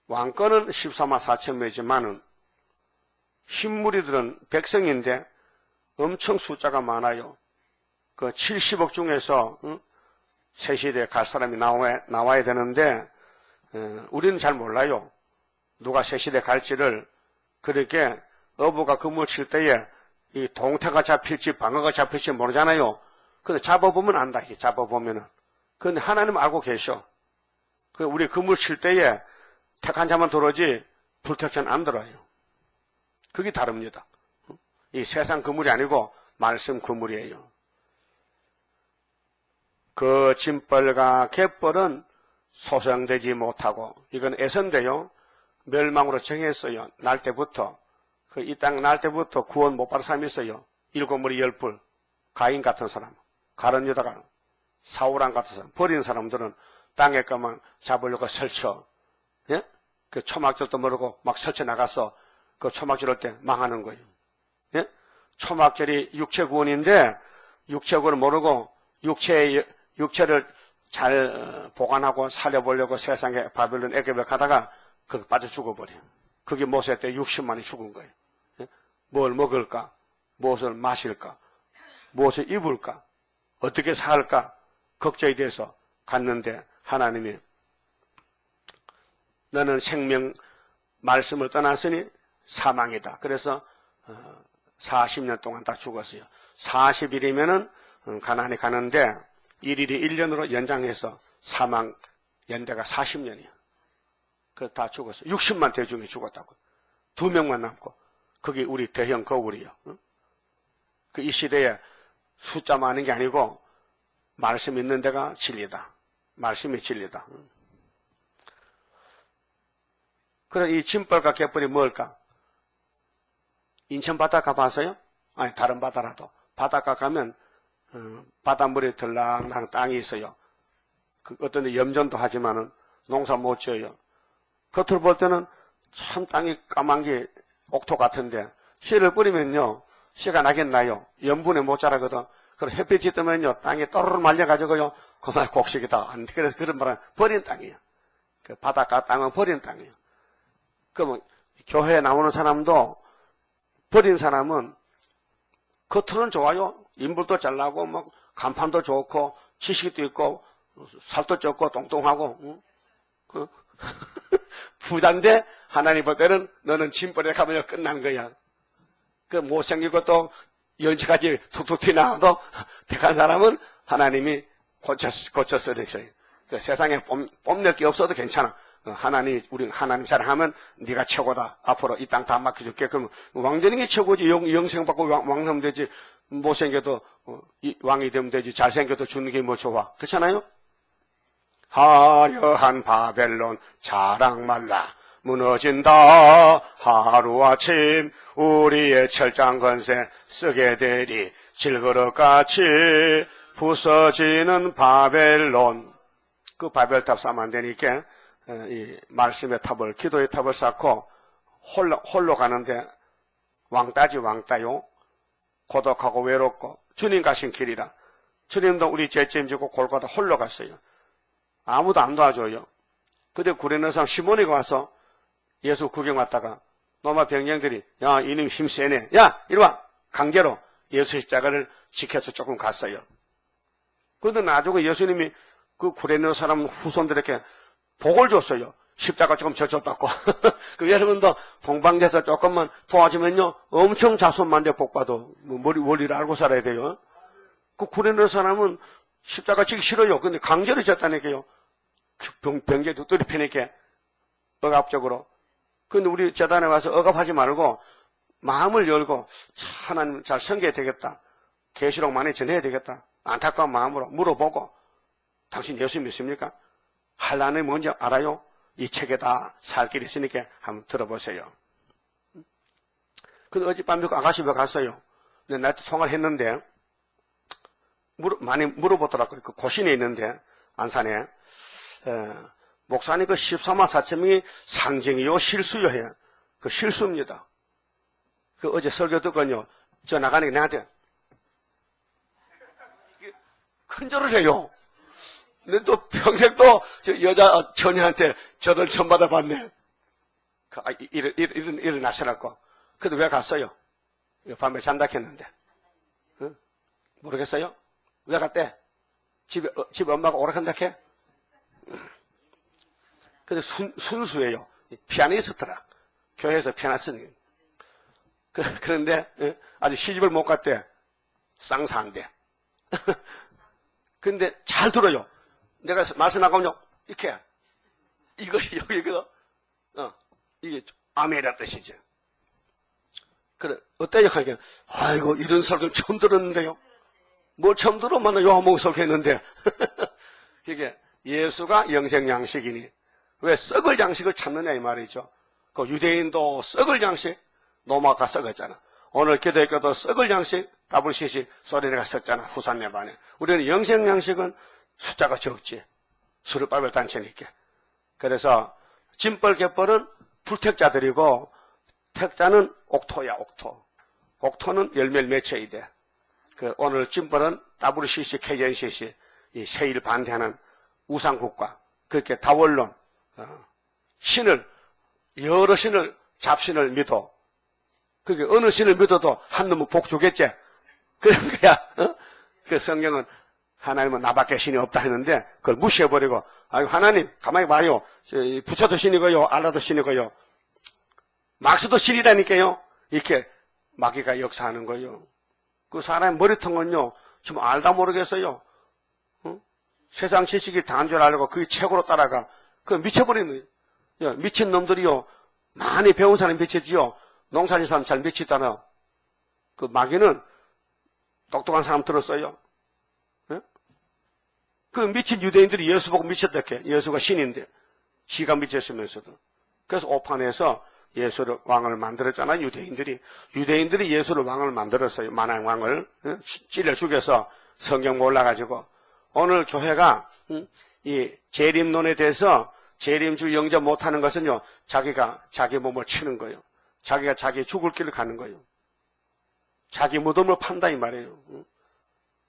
왕권은 14만 4천 명이지만은 흰무리들은 백성인데 엄청 숫자가 많아요. 그 70억 중에서 새시대에 갈 사람이 나와야 되는데 우리는 잘 몰라요. 누가 새시대에 갈지를. 그렇게 어부가 그물 칠 때에 이 동태가 잡힐지 방어가 잡힐지 모르잖아요. 근데 잡아보면 안다. 이게 잡아보면은. 근데 하나님 알고 계셔. 그 우리 그물 칠 때에 택한 자만 들어오지 불택자는 안 들어요. 그게 다릅니다. 이 세상 그물이 아니고 말씀 그물이에요. 그 짐벌과 갯벌은 소성되지 못하고, 이건 에선데요. 멸망으로 정했어요. 날 때부터. 그 이 땅 날 때부터 구원 못 받은 사람이 있어요. 7머리 10뿔. 가인 같은 사람. 가룟 유다가 사울왕 같은 사람. 버린 사람들은 땅에 것만 잡으려고 설쳐. 예? 그 초막절도 모르고 막 설쳐 나가서 그 초막절 할 때 망하는 거예요. 예? 초막절이 육체 구원인데 육체 구원을 모르고 육체를 잘 보관하고 살려보려고 세상에 바벨론 애굽에 가다가 그 빠져 죽어버려요. 그게 모세 때 60만이 죽은 거예요. 예? 뭘 먹을까? 무엇을 마실까? 무엇을 입을까? 어떻게 살까? 걱정이 돼서 갔는데 하나님이 너는 생명 말씀을 떠났으니 사망이다. 그래서 40년 동안 다 죽었어요. 40일이면은 가나안에 가는데 일일이 1년으로 연장해서 사망 연대가 40년이에요. 그 다 죽었어요. 60만 대중이 죽었다고. 2명만 남고. 그게 우리 대형 거울이요. 그 이 시대에 숫자 많은 게 아니고 말씀 있는 데가 진리다. 말씀이 진리다. 그래 이 짐벌과 갯벌이 뭘까? 인천 바닷가 봐서요? 아니 다른 바다라도 바닷가 가면 바닷물에 들락날락 땅이 있어요. 그 어떤 데 염전도 하지만은 농사 못 지어요. 겉으로 볼 때는 참 땅이 까만 게 옥토 같은데 씨를 뿌리면요 씨가 나겠나요? 염분에 못 자라거든. 그럼 햇빛이 뜨면요 땅이 또르르 말려가지고요 그만 곡식이다. 그래서 그런 말은 버린 땅이에요. 그 바닷가 땅은 버린 땅이에요. 그러면 교회에 나오는 사람도 버린 사람은 겉으로는 좋아요. 인물도 잘나고 막 간판도 좋고 지식도 있고 살도 쪘고 똥똥하고 부자인데 하나님 볼 때는 너는 짐벌에 가면 끝난 거야. 그 못생기고 또 연치까지 툭툭 튀나와도 택한 사람은 하나님이 고쳤어야 되겠어요. 그 세상에 뽐낼 게 없어도 괜찮아. 우리 하나님 사랑하면 네가 최고다. 앞으로 이 땅 다 맡겨줄게. 그럼 왕되는 게 최고지. 영생 받고 왕하면 되지. 못생겨도 왕이 되면 되지. 잘생겨도 주는 게 뭐 좋아. 그렇잖아요? 화려한 바벨론 자랑 말라 무너진다. 하루아침 우리의 철장 건세 쓰게 되리. 질그릇같이 부서지는 바벨론. 그 바벨탑 쌓으면 안 되니까 이 말씀의 탑을, 기도의 탑을 쌓고 홀로 가는데 왕따요. 고독하고 외롭고 주님 가신 길이라. 주님도 우리 죄짐지고 골고다 홀로 갔어요. 아무도 안 도와줘요. 그때 구레네 사람 시몬이가 와서 예수 구경 왔다가 노마 병령들이 야 이놈 힘세네. 야 이리 와. 강제로 예수 십자가를 지켜서 조금 갔어요. 그런데 나중에 예수님이 그 구레네 사람 후손들에게 복을 줬어요. 십자가 조금 져줬다고. 그 여러분도 동방제사 조금만 도와주면요 엄청 자손만대 복받아. 원리를 알고 살아야 돼요. 그 구레네 사람은 십자가 지기 싫어요. 근데 강제로 졌다니까요. 병제 두드리 패니까 억압적으로. 근데 우리 재단에 와서 억압하지 말고 마음을 열고 하나님 잘 섬겨야 되겠다. 계시록 많이 전해야 되겠다. 안타까운 마음으로 물어보고 당신 예수 믿습니까? 하나님이 뭔지 알아요? 이 책에 다 살 길이 있으니까 한번 들어보세요. 근데 어젯밤에 그 아가씨 왜 갔어요? 나한테 통화를 했는데 많이 물어보더라고요. 그 고신에 있는데 안산에 목사님 그 14만 4천명이 상징이요 실수요 해요. 그 실수입니다. 그 어제 설교 듣거든요. 저 나가는 게 나한테 큰절을 해요. 근데 또 평생 또 저 여자 처녀한테 저를 처음 받아봤네. 일어나시라고. 근데 왜 갔어요? 밤에 잔다 했는데. 응? 모르겠어요? 왜 갔대? 집에 엄마가 오락한다 해? 근데 순수해요. 피아니스트라. 교회에서 피아니스트. 그런데 아직 시집을 못 갔대. 쌍사한대. 근데 잘 들어요. 내가 말씀하고요. 이렇게 이거 이게 아멘이란 뜻이죠. 그래 어때요? 하니까 아이고 이런 설교 처음 들었는데요. 뭘 처음 들어만 요한복음 설교했는데 이게 예수가 영생 양식이니 왜 썩을 양식을 찾느냐 이 말이죠. 그 유대인도 썩을 양식 노마가 썩었잖아. 오늘 기도했고도 썩을 양식 WCC 소리내가 썩잖아. 후산내 반에. 우리는 영생 양식은 숫자가 적지. 수르바벨 단체니까. 그래서 짐벌 갯벌은 불택자들이고 택자는 옥토야 옥토. 옥토는 열매를 맺혀야 돼. 그 오늘 짐벌은 WCC, KNCC 이 세일 반대하는 우상국가 그렇게 다원론 신을 여러 신을 잡신을 믿어. 그게 어느 신을 믿어도 한 놈은 복 주겠지. 그런 거야. 그 성경은 하나님은 나밖에 신이 없다 했는데 그걸 무시해버리고 아유 하나님 가만히 봐요. 부처도 신이고요. 알라도 신이고요. 막스도 신이라니까요. 이렇게 마귀가 역사하는 거예요. 그 사람의 머리통은요, 지금 알다 모르겠어요. 세상 지식이 다인 줄 알고 그게 최고로 따라가. 그 미쳐버리는 거예요. 미친 놈들이요, 많이 배운 사람이 미치지요. 농사진 사람 잘 미치잖아요. 그 마귀는 똑똑한 사람 들었어요. 그 미친 유대인들이 예수 보고 미쳤다 해. 예수가 신인데 지가 미쳤으면서도. 그래서 오판에서 예수를 왕을 만들었잖아요. 유대인들이 예수를 왕을 만들었어요. 만왕 왕을 찔러 죽여서 성경 몰라가지고. 오늘 교회가 이 재림론에 대해서 재림주 영접 못하는 것은요, 자기가 자기 몸을 치는 거예요. 자기가 자기 죽을 길을 가는 거예요. 자기 무덤을 판다 이 말이에요.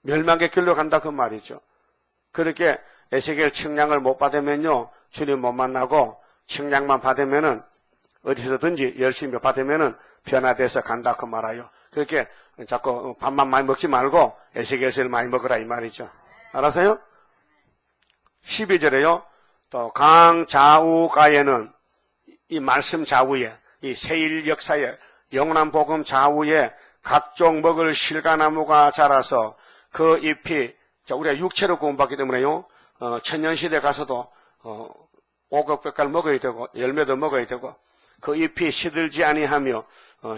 멸망의 길로 간다 그 말이죠. 그렇게 에스겔 측량을 못 받으면요, 주님 못 만나고 측량만 받으면은 어디서든지 열심히 받으면은 변화돼서 간다 그 말이에요. 그렇게 자꾸 밥만 많이 먹지 말고 에스겔서를 많이 먹으라 이 말이죠. 알았어요? 12절에요. 또 강좌우가에는 이 말씀 좌우에 이 세일 역사에 영원한 복음 좌우에 각종 먹을 실과나무가 자라서 그 잎이 우리가 육체로 구원받기 때문에요. 천년시대 가서도 오곡백갈 먹어야 되고 열매도 먹어야 되고 그 잎이 시들지 아니하며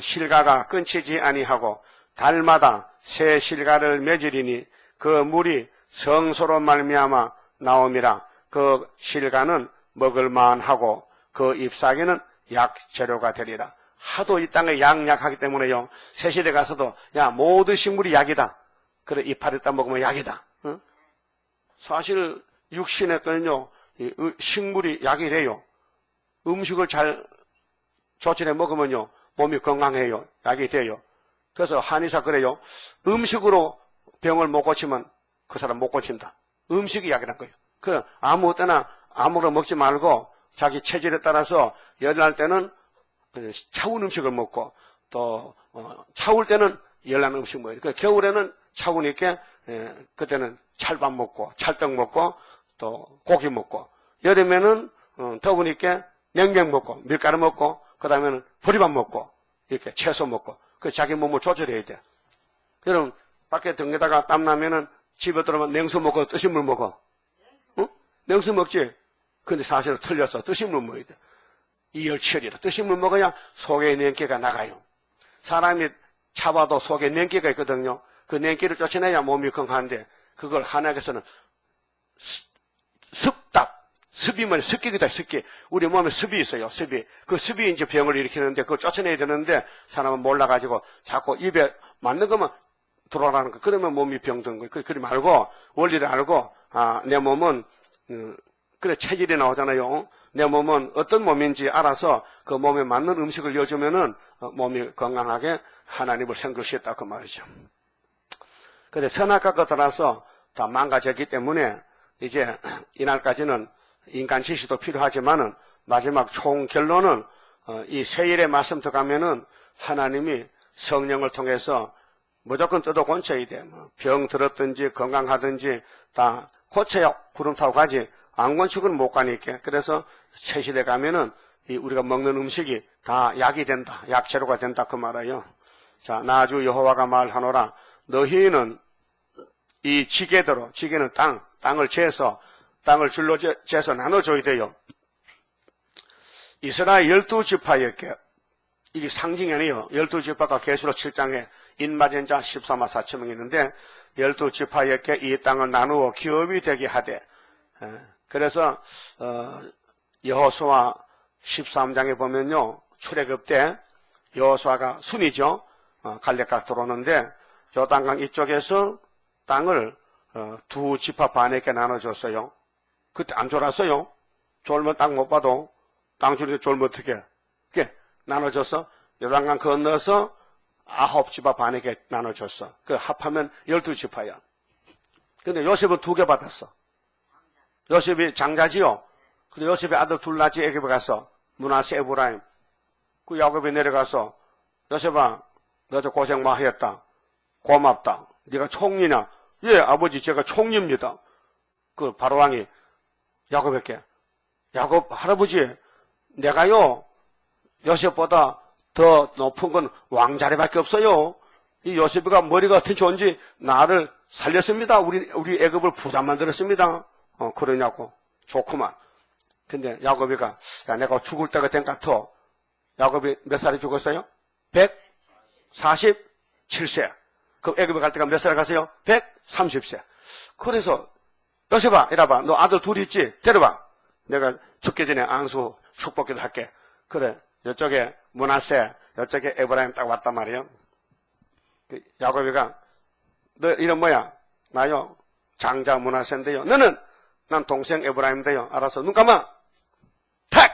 실과가 끊치지 아니하고 달마다 새 실과를 맺으리니 그 물이 성소로 말미암아 나옴이라. 그 실과는 먹을만하고 그 잎사귀는 약재료가 되리라. 하도 이 땅에 약하기 때문에요. 새시대 가서도 야 모든 식물이 약이다. 그래 이파리 따 먹으면 약이다. 응? 사실 육신에 거는요 식물이 약이래요. 음식을 잘 조절해 먹으면요 몸이 건강해요. 약이 돼요. 그래서 한의사 그래요. 음식으로 병을 못 고치면 그 사람 못 고친다. 음식이 약이란 거예요. 그 아무 때나 아무거나 먹지 말고 자기 체질에 따라서 열날 때는 차운 음식을 먹고 또 차울 때는 열난 음식 먹어요. 그 겨울에는 차우니까 그때는 찰밥 먹고 찰떡 먹고 또 고기 먹고 여름에는 더우니까 냉면 먹고 밀가루 먹고 그다음에는 보리밥 먹고 이렇게 채소 먹고 그 자기 몸을 조절해야 돼. 여러분 밖에 등에다가 땀 나면은 집에 들어오면 냉수 먹고 뜨신 물 먹어. 응? 냉수 먹지. 근데 사실은 틀렸어. 뜨신 물 먹어야 돼. 이열치열이라. 뜨신 물 먹어야 속에 냉기가 나가요. 사람이 차봐도 속에 냉기가 있거든요. 그 냉기를 쫓아내야 몸이 건강한데 그걸 한약에서는 습답, 습이면 습기이다, 습기. 우리 몸에 습이 있어요, 습이. 그 습이 이제 병을 일으키는데 그걸 쫓아내야 되는데 사람은 몰라가지고 자꾸 입에 맞는 것만 들어가는 거. 그러면 몸이 병든 거예요. 그러지 말고 원리를 알고 내 몸은 그래 체질이 나오잖아요. 내 몸은 어떤 몸인지 알아서 그 몸에 맞는 음식을 넣어주면은 몸이 건강하게 하나님을 생각했다 그 말이죠. 근데 선악과가 들어서 다 망가졌기 때문에 이제 이날까지는 인간 지시도 필요하지만은 마지막 총 결론은 이 세일의 말씀 들어가면은 하나님이 성령을 통해서 무조건 뜯어 고쳐야 돼. 병 들었든지 건강하든지 다 고쳐야 구름 타고 가지. 안 고치고는 못 가니까. 그래서 새시대 가면은 우리가 먹는 음식이 다 약이 된다. 약재료가 된다 그 말이에요. 자, 나주 여호와가 말하노라. 너희는 이 지게대로, 지게는 땅을 재서 땅을 줄로 재서 나눠줘야 돼요. 이스라엘 12지파에게 이게 상징이 아니에요. 12지파가 계시록 7장에 인맞은 자 14만 4천 명이 있는데 12지파에게 이 땅을 나누어 기업이 되게 하되 그래서 여호수아 13장에 보면요. 출애굽 때 여호수아가 순이죠. 갈렙가 들어오는데 요단강 이쪽에서 땅을 두 지파 반에게 나눠줬어요. 그때 안 졸았어요. 졸면 땅 못 봐도 땅 줄이 졸면 어떻게 해? 나눠줘서 요단강 건너서 9지파 반에게 나눠줬어. 그 합하면 12지파야. 근데 요셉은 2개 받았어. 요셉이 장자지요. 근데 요셉의 아들 둘 낳지 애굽에 가서 므낫세 에브라임. 그 야곱이 내려가서 요셉아 너 저 고생 많이 했다. 고맙다. 네가 총리냐? 예 아버지 제가 총리입니다. 그 바로왕이 야곱에게 야곱 할아버지 내가요 요셉보다 더 높은 건 왕자리밖에 없어요. 이 요셉이가 머리가 어떻게 좋은지 나를 살렸습니다. 우리 애굽을 부자 만들었습니다. 그러냐고. 좋구만. 근데 야곱이가, 야, 내가 죽을 때가 된 것 같아. 야곱이 몇 살에 죽었어요? 147세. 그 애굽에 갈 때가 몇 살에 갔어요? 130세. 그래서, 요셉아, 이래봐. 너 아들 둘 있지? 데려봐. 내가 죽기 전에 안수 축복기도 할게. 그래. 이쪽에 므낫세, 이쪽에 에브라임 딱 왔단 말이에요. 야곱이가, 너 이름 뭐야? 나요? 장자 므낫세인데요. 너는? 난 동생 에브라임인데요. 알아서 눈 감아. 탁!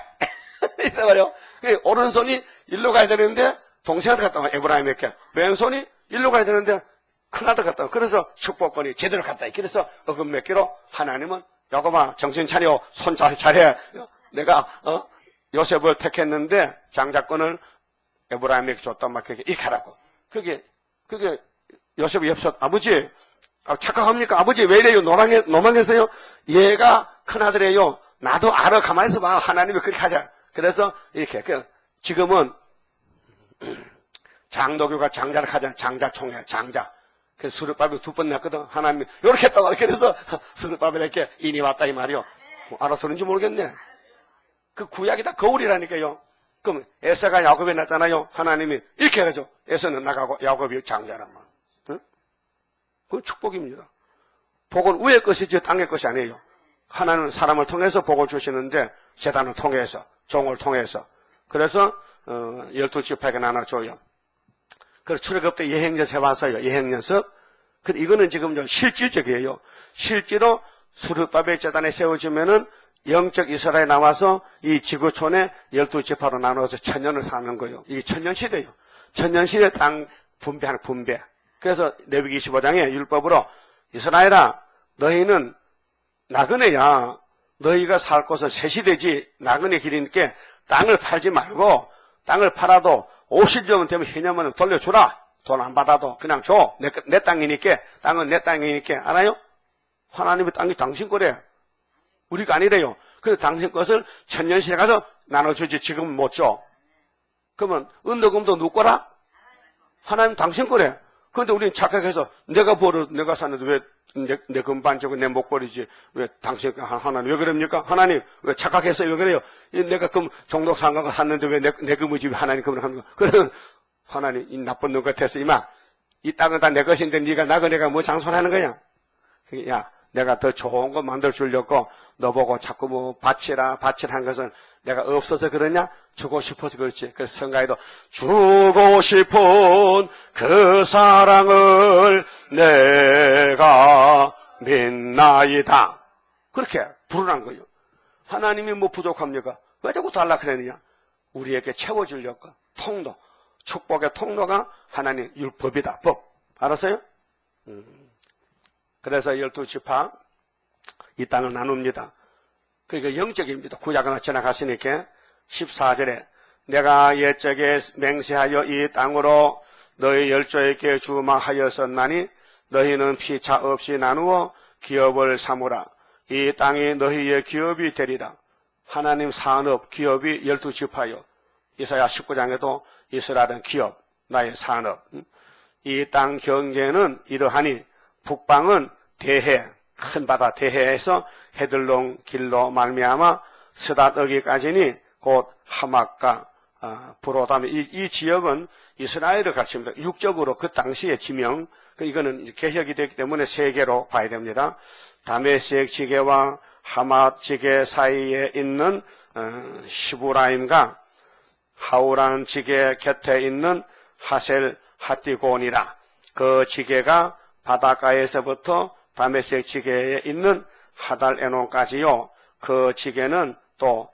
이래 말이요. 오른손이 일로 가야 되는데, 동생한테 갔다 와, 에브라임에게. 왼손이 일로 가야 되는데, 큰아들 갔다 와. 그래서 축복권이 제대로 갔다. 그래서 어금 몇 개로 하나님은, 야곱아, 정신 차려. 손 잘해. 내가, 요셉을 택했는데, 장자권을 에브라임에게 줬단 말, 그게 이렇게 하라고. 그게 요셉이 옆서, 아버지, 착각합니까? 아버지 왜 이래요? 노망해서요? 얘가 큰아들이에요. 나도 알아. 가만히 있어봐. 하나님이 그렇게 하자. 그래서 이렇게. 지금은 장로교가 장자를 하자. 장자총회, 장자. 그래서 수르바벨 2번 냈거든. 하나님이 이렇게 했다고. 그래서 수르바벨에게 인이 왔다 이 말이요. 알아서 그런지 모르겠네. 그 구약이 다 거울이라니까요. 그럼 에서가 야곱에 났잖아요. 하나님이 이렇게 해가지고 에서는 나가고 야곱이 장자라면. 그건 축복입니다. 복은 위의 것이지 땅의 것이 아니에요. 하나님은 사람을 통해서 복을 주시는데 제단을 통해서, 종을 통해서. 그래서 12지파에게 나눠줘요. 그래서 출애굽 때 예행연습 해봤어요. 예행연습. 근데 이거는 지금 실질적이에요. 실제로 수르바벨 제단에 세워지면은 영적 이스라엘에 나와서 이 지구촌에 12지파로 나눠서 천년을 사는 거예요. 이게 천년시대예요. 천년시대 땅 분배하는 분배. 그래서 레위기 25장에 율법으로 이스라엘아 너희는 나그네야. 너희가 살 곳은 세시되지 나그네 길이니까 땅을 팔지 말고 땅을 팔아도 50년 되면 희년은 돌려주라. 돈 안 받아도 그냥 줘. 내 땅이니까 땅은 내 땅이니까 알아요? 하나님의 땅이 당신 거래. 우리가 아니래요. 그래서 당신 것을 천년시대 가서 나눠주지 지금은 못 줘. 그러면 은도금도 누구 거라? 하나님 당신 거래. 그런데 우리는 착각해서 내가 벌어 내가 샀는데 왜 내 금반 주고 내 목걸이지 왜 당신 하나님 왜 그럽니까? 하나님 왜 착각해서 왜 그래요? 내가 금 종독 상가가 샀는데 왜 내 금을 지 하나님 금을 하는 거? 그러면 하나님 이 나쁜 놈 같아서 이마 이 땅은 다 내 것인데 네가 나그네가 뭐 장손하는 거냐? 야 내가 더 좋은 거 만들어 주려고 너 보고 자꾸 뭐 바치라 한 것은 내가 없어서 그러냐? 주고 싶어서 그렇지. 그래서 성가에도 주고 싶은 그 사랑을 내가 믿나이다. 그렇게 부르란 거예요. 하나님이 뭐 부족합니까? 왜 자꾸 달라 그러느냐? 우리에게 채워주려고. 통로. 축복의 통로가 하나님 율법이다. 법. 알았어요? 그래서 12지파 이 땅을 나눕니다. 그러니까 영적입니다. 구약은 지나갔으니까 14절에 내가 옛적에 맹세하여 이 땅으로 너희 열조에게 주마하였었나니 너희는 피차 없이 나누어 기업을 삼으라. 이 땅이 너희의 기업이 되리라. 하나님 산업 기업이 12지파요. 이사야 19장에도 이스라엘은 기업, 나의 산업. 이 땅 경계는 이러하니 북방은 대해, 큰 바다 대해에서 헤들롱 길로 말미암아 스닷어기까지니 곧 하막과 브로담 이 지역은 이스라엘을 가르칩니다. 육적으로 그 당시의 지명, 이거는 개혁이 됐기 때문에 세 개로 봐야 됩니다. 다메섹 지게와 하맛 지게 사이에 있는 시브라임과 하우란 지게 곁에 있는 하셀 하티곤이라. 그 지게가 바닷가에서부터 다메섹 지게에 있는 하달 에논까지요. 그 지게는 또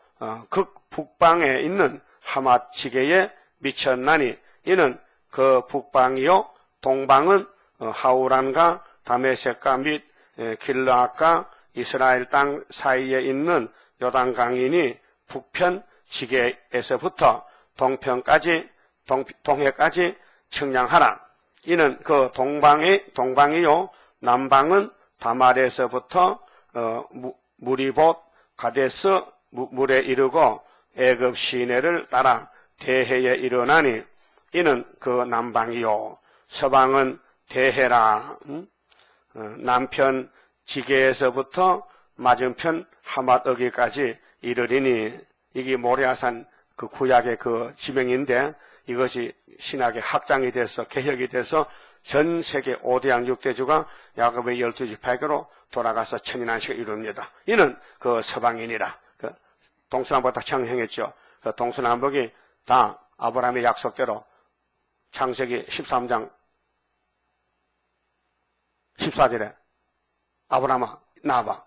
극북방에 있는 하맛 지게에 미쳤나니 이는 그 북방이요. 동방은 하우란과 다메섹과 및 길르앗과 이스라엘 땅 사이에 있는 요단강이니 북편 지게에서부터 동해까지 측량하라. 이는 그 동방이요. 남방은 다말에서부터 무리봇 가데스 물에 이르고 애굽 시내를 따라 대해에 일어나니 이는 그 남방이요 서방은 대해라. 남편 지게에서부터 맞은편 하맛어기까지 이르리니 이게 모리아산 그 구약의 그 지명인데 이것이 신학의 확장이 돼서 개혁이 돼서 전 세계 5대양 6대주가 야곱의 12지파에게로 돌아가서 천인안식을 이룹니다. 이는 그 서방인이라. 그 동서남북 다 청행했죠. 그 동서남북이 다 아브라함의 약속대로 창세기 13장 14절에 아브라함아 나와봐.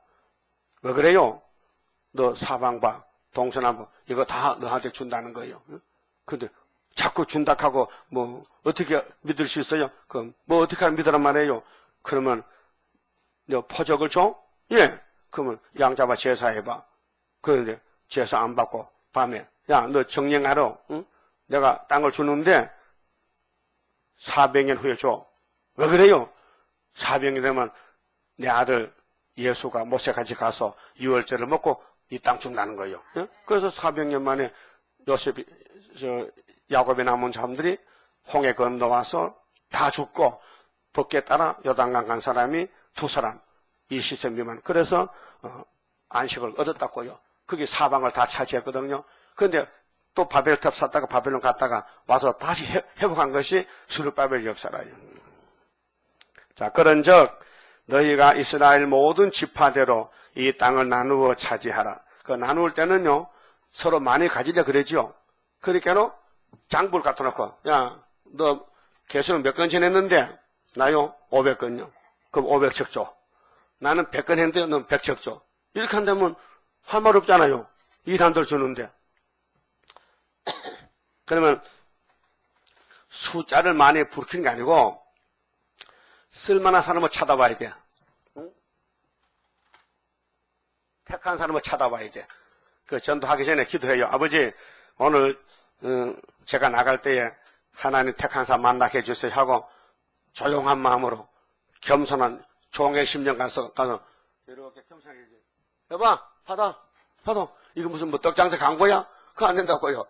왜 그래요? 너 사방과 동서남북 이거 다 너한테 준다는 거예요. 근데 자꾸 준다 하고 뭐 어떻게 믿을 수 있어요? 그럼 뭐 어떻게 하면 믿으란 말이에요? 그러면 너 포적을 줘? 예. 그러면 양 잡아 제사해봐. 그런데 제사 안 받고 밤에 야 너 정령하러 응? 내가 땅을 주는데 400년 후에 줘. 왜 그래요? 400년 되면 내 아들 예수가 모세같이 가서 유월절을 먹고 이 땅 준다는 거예요. 예? 그래서 400년 만에 요셉이 야곱의 남은 사람들이 홍해 건너와서 다 죽고 법궤에 따라 요단강 간 사람이 2사람 20세 미만. 그래서 안식을 얻었다고요. 그게 사방을 다 차지했거든요. 그런데 또 바벨탑 샀다가 바벨론 갔다가 와서 다시 회복한 것이 스룹바벨 역사라요. 자, 그런즉 너희가 이스라엘 모든 지파대로 이 땅을 나누어 차지하라. 그 나누을 때는요 서로 많이 가지려 그러지요. 그러니까는 장부를 갖다 놓고 야 너 개수는 몇 건 지냈는데 나요 500건요. 그럼 500척 줘. 나는 100건 했는데 넌 100척 줘. 이렇게 한다면 할 말 없잖아요. 일한들 주는데. 그러면 숫자를 많이 부르키는 게 아니고 쓸만한 사람을 찾아봐야 돼. 응? 택한 사람을 찾아봐야 돼. 그 전도하기 전에 기도해요. 아버지 오늘 제가 나갈 때에 하나님 택한 사람 만나게 해주세요 하고 조용한 마음으로 겸손한 종의 심령 가서 이렇게 겸손하게 여봐 받아 이거 무슨 뭐 떡장사 광고야? 그거 안 된다고요.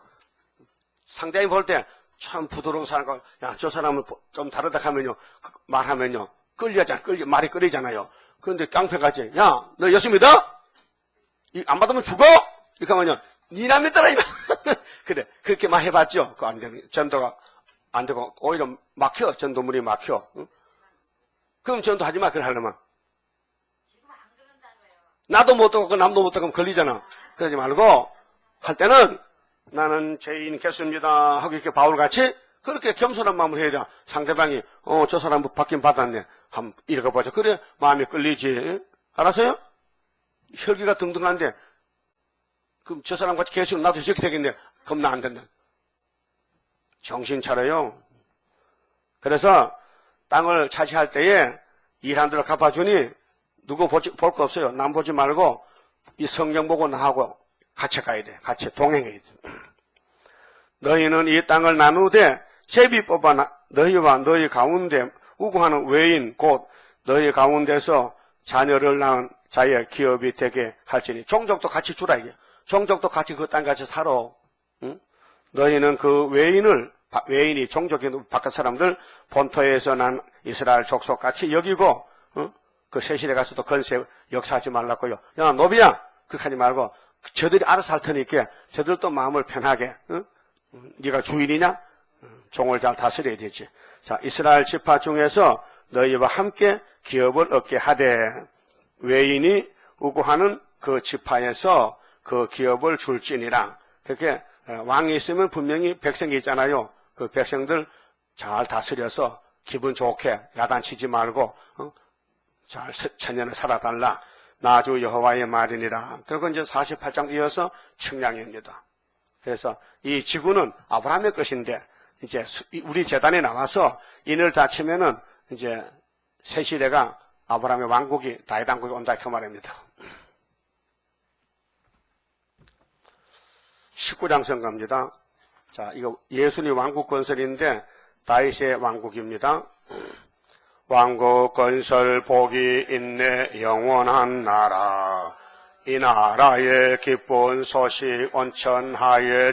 상대방이 볼 때 참 부드러운 사람과 야 저 사람은 좀 다르다 하면요 말하면요 말이 끌리잖아요. 그런데 깡패같이 야 너 예수 믿어? 안 받으면 죽어? 이렇게 하면요 니나 믿더라 이거. 그래 그렇게 막 해봤죠. 그거 안 되는 전도가 안 되고 오히려 막혀. 전도물이 막혀. 응? 그럼 전도하지 마. 그래 하려면 나도 못 하고 남도 못 하고 걸리잖아. 그러지 말고 할 때는 나는 죄인겠습니다 하고 이렇게 바울같이 그렇게 겸손한 마음을 해야 돼. 상대방이 저 사람 받긴 받았네 한번 읽어보자. 그래 마음이 끌리지. 알았어요? 혈기가 등등한데 그럼 저 사람같이 계시면 나도 저렇게 되겠네. 그럼 나 안 된다. 정신 차려요. 그래서 땅을 차지할 때에 일한 대로 갚아주니 누구 볼 거 없어요. 남 보지 말고 이 성경 보고 나하고 같이 가야 돼. 같이 동행해야 돼. 너희는 이 땅을 나누되 제비 뽑아 너희와 너희 가운데 우고하는 외인 곧 너희 가운데서 자녀를 낳은 자의 기업이 되게 할지니 종족도 같이 주라 이게. 종족도 같이 그 땅 같이 살아. 응? 너희는 그 외인이 종족이 바깥 사람들 본토에서 난 이스라엘 족속같이 여기고 그 세실에 가서도 건세 역사하지 말라고요. 야 노비야 그렇게 하지 말고 저들이 알아서 할 테니까 저들도 마음을 편하게 네가 주인이냐? 종을 잘 다스려야 되지. 자 이스라엘 지파 중에서 너희와 함께 기업을 얻게 하되 외인이 우고하는 그 지파에서 그 기업을 줄지니라. 그렇게 왕이 있으면 분명히 백성이 있잖아요. 그 백성들 잘 다스려서 기분 좋게 야단치지 말고 잘 천년을 살아달라. 나주 여호와의 말이니라. 그리고 이제 48장 이어서 측량입니다. 그래서 이 지구는 아브라함의 것인데 이제 우리 재단에 나와서 인을 다치면은 이제 새 시대가 아브라함의 왕국이 다윗 왕국이 온다 그 말입니다. 19장 선거입니다. 자, 이거 예수님 왕국 건설인데 다윗의 왕국입니다. 왕국 건설 복이 있네 영원한 나라 이 나라의 기쁜 소식 온천하에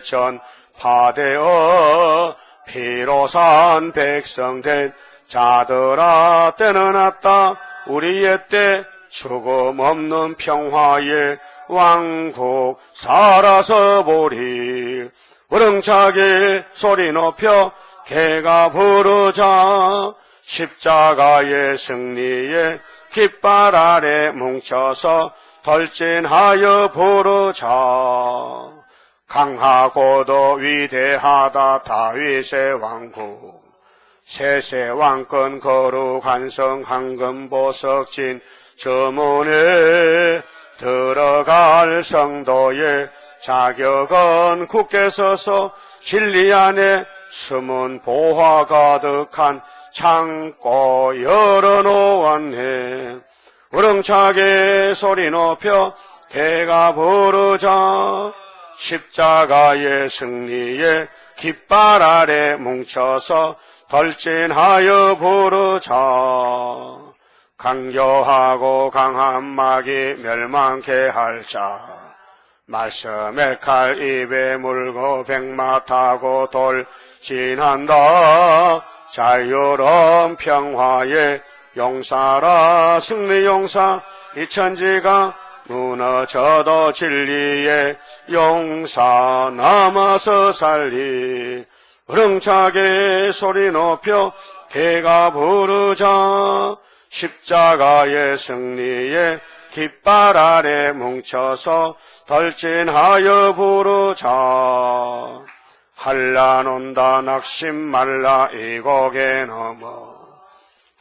전파되어 피로 산 백성된 자들아 때는 왔다. 우리의 때 죽음 없는 평화의 왕국 살아서 보리. 우렁차게 소리 높여 개가 부르자. 십자가의 승리에 깃발 아래 뭉쳐서 돌진하여 부르자. 강하고도 위대하다 다윗의 왕국. 세세 왕권 거룩한 성 황금보석진 저문에 들어갈 성도의 자격은 굳게 서서 진리 안에 숨은 보화 가득한 창고 열어놓았네. 우렁차게 소리 높여 개가 부르자. 십자가의 승리에 깃발 아래 뭉쳐서 돌진하여 부르자. 강교하고 강한 마귀 멸망케 할 자. 말씀의 칼 입에 물고 백마 타고 돌진한다. 자유로운 평화의 용사라 승리 용사. 이 천지가 무너져도 진리의 용사 남아서 살리. 우렁차게 소리 높여 개가 부르자. 십자가의 승리에 깃발 아래 뭉쳐서 돌진하여 부르자. 한란 온다 낙심 말라 이 고개 넘어.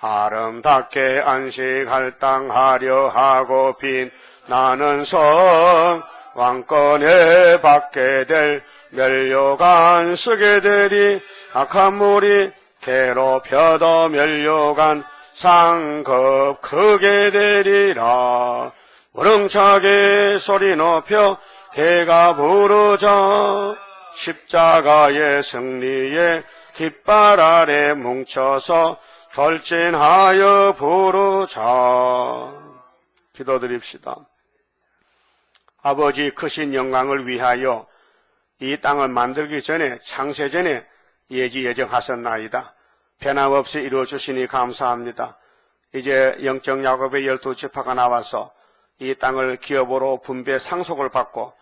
아름답게 안식할 땅 하려 하고 빛나는 성. 왕권에 받게 될 멸류관 쓰게 되리. 악한 물이 괴롭혀도 멸류관 상급 크게 되리라. 우렁차게 소리 높여 개가 부르자. 십자가의 승리에 깃발 아래 뭉쳐서 돌진하여 부르자. 기도드립시다. 아버지 크신 영광을 위하여 이 땅을 만들기 전에 창세전에 예지 예정하셨나이다. 변함없이 이루어주시니 감사합니다. 이제 영적 야곱의 12지파가 나와서 이 땅을 기업으로 분배 상속을 받고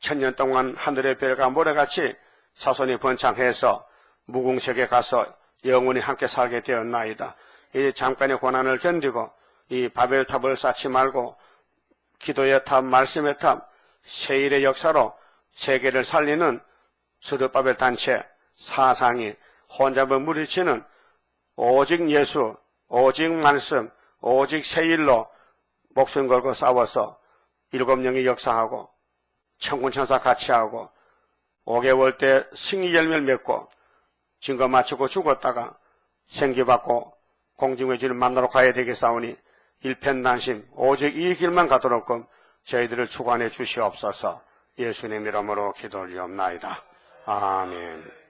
천년 동안 하늘의 별과 모래같이 자손이 번창해서 무궁색에 가서 영원히 함께 살게 되었나이다. 이 잠깐의 고난을 견디고 이 바벨탑을 쌓지 말고 기도의 탑, 말씀의 탑, 세일의 역사로 세계를 살리는 스룹바벨 단체 사상이 혼잡을 물리치는 오직 예수, 오직 말씀, 오직 세일로 목숨 걸고 싸워서 7명이 역사하고 천군천사 같이 하고 5개월 때 승리 열매를 맺고 증거 마치고 죽었다가 생기받고 공중의 주를 만나러 가야 되겠사오니 일편단심 오직 이 길만 가도록끔 저희들을 주관해 주시옵소서. 예수님 이름으로 기도를 드리옵나이다. 아멘.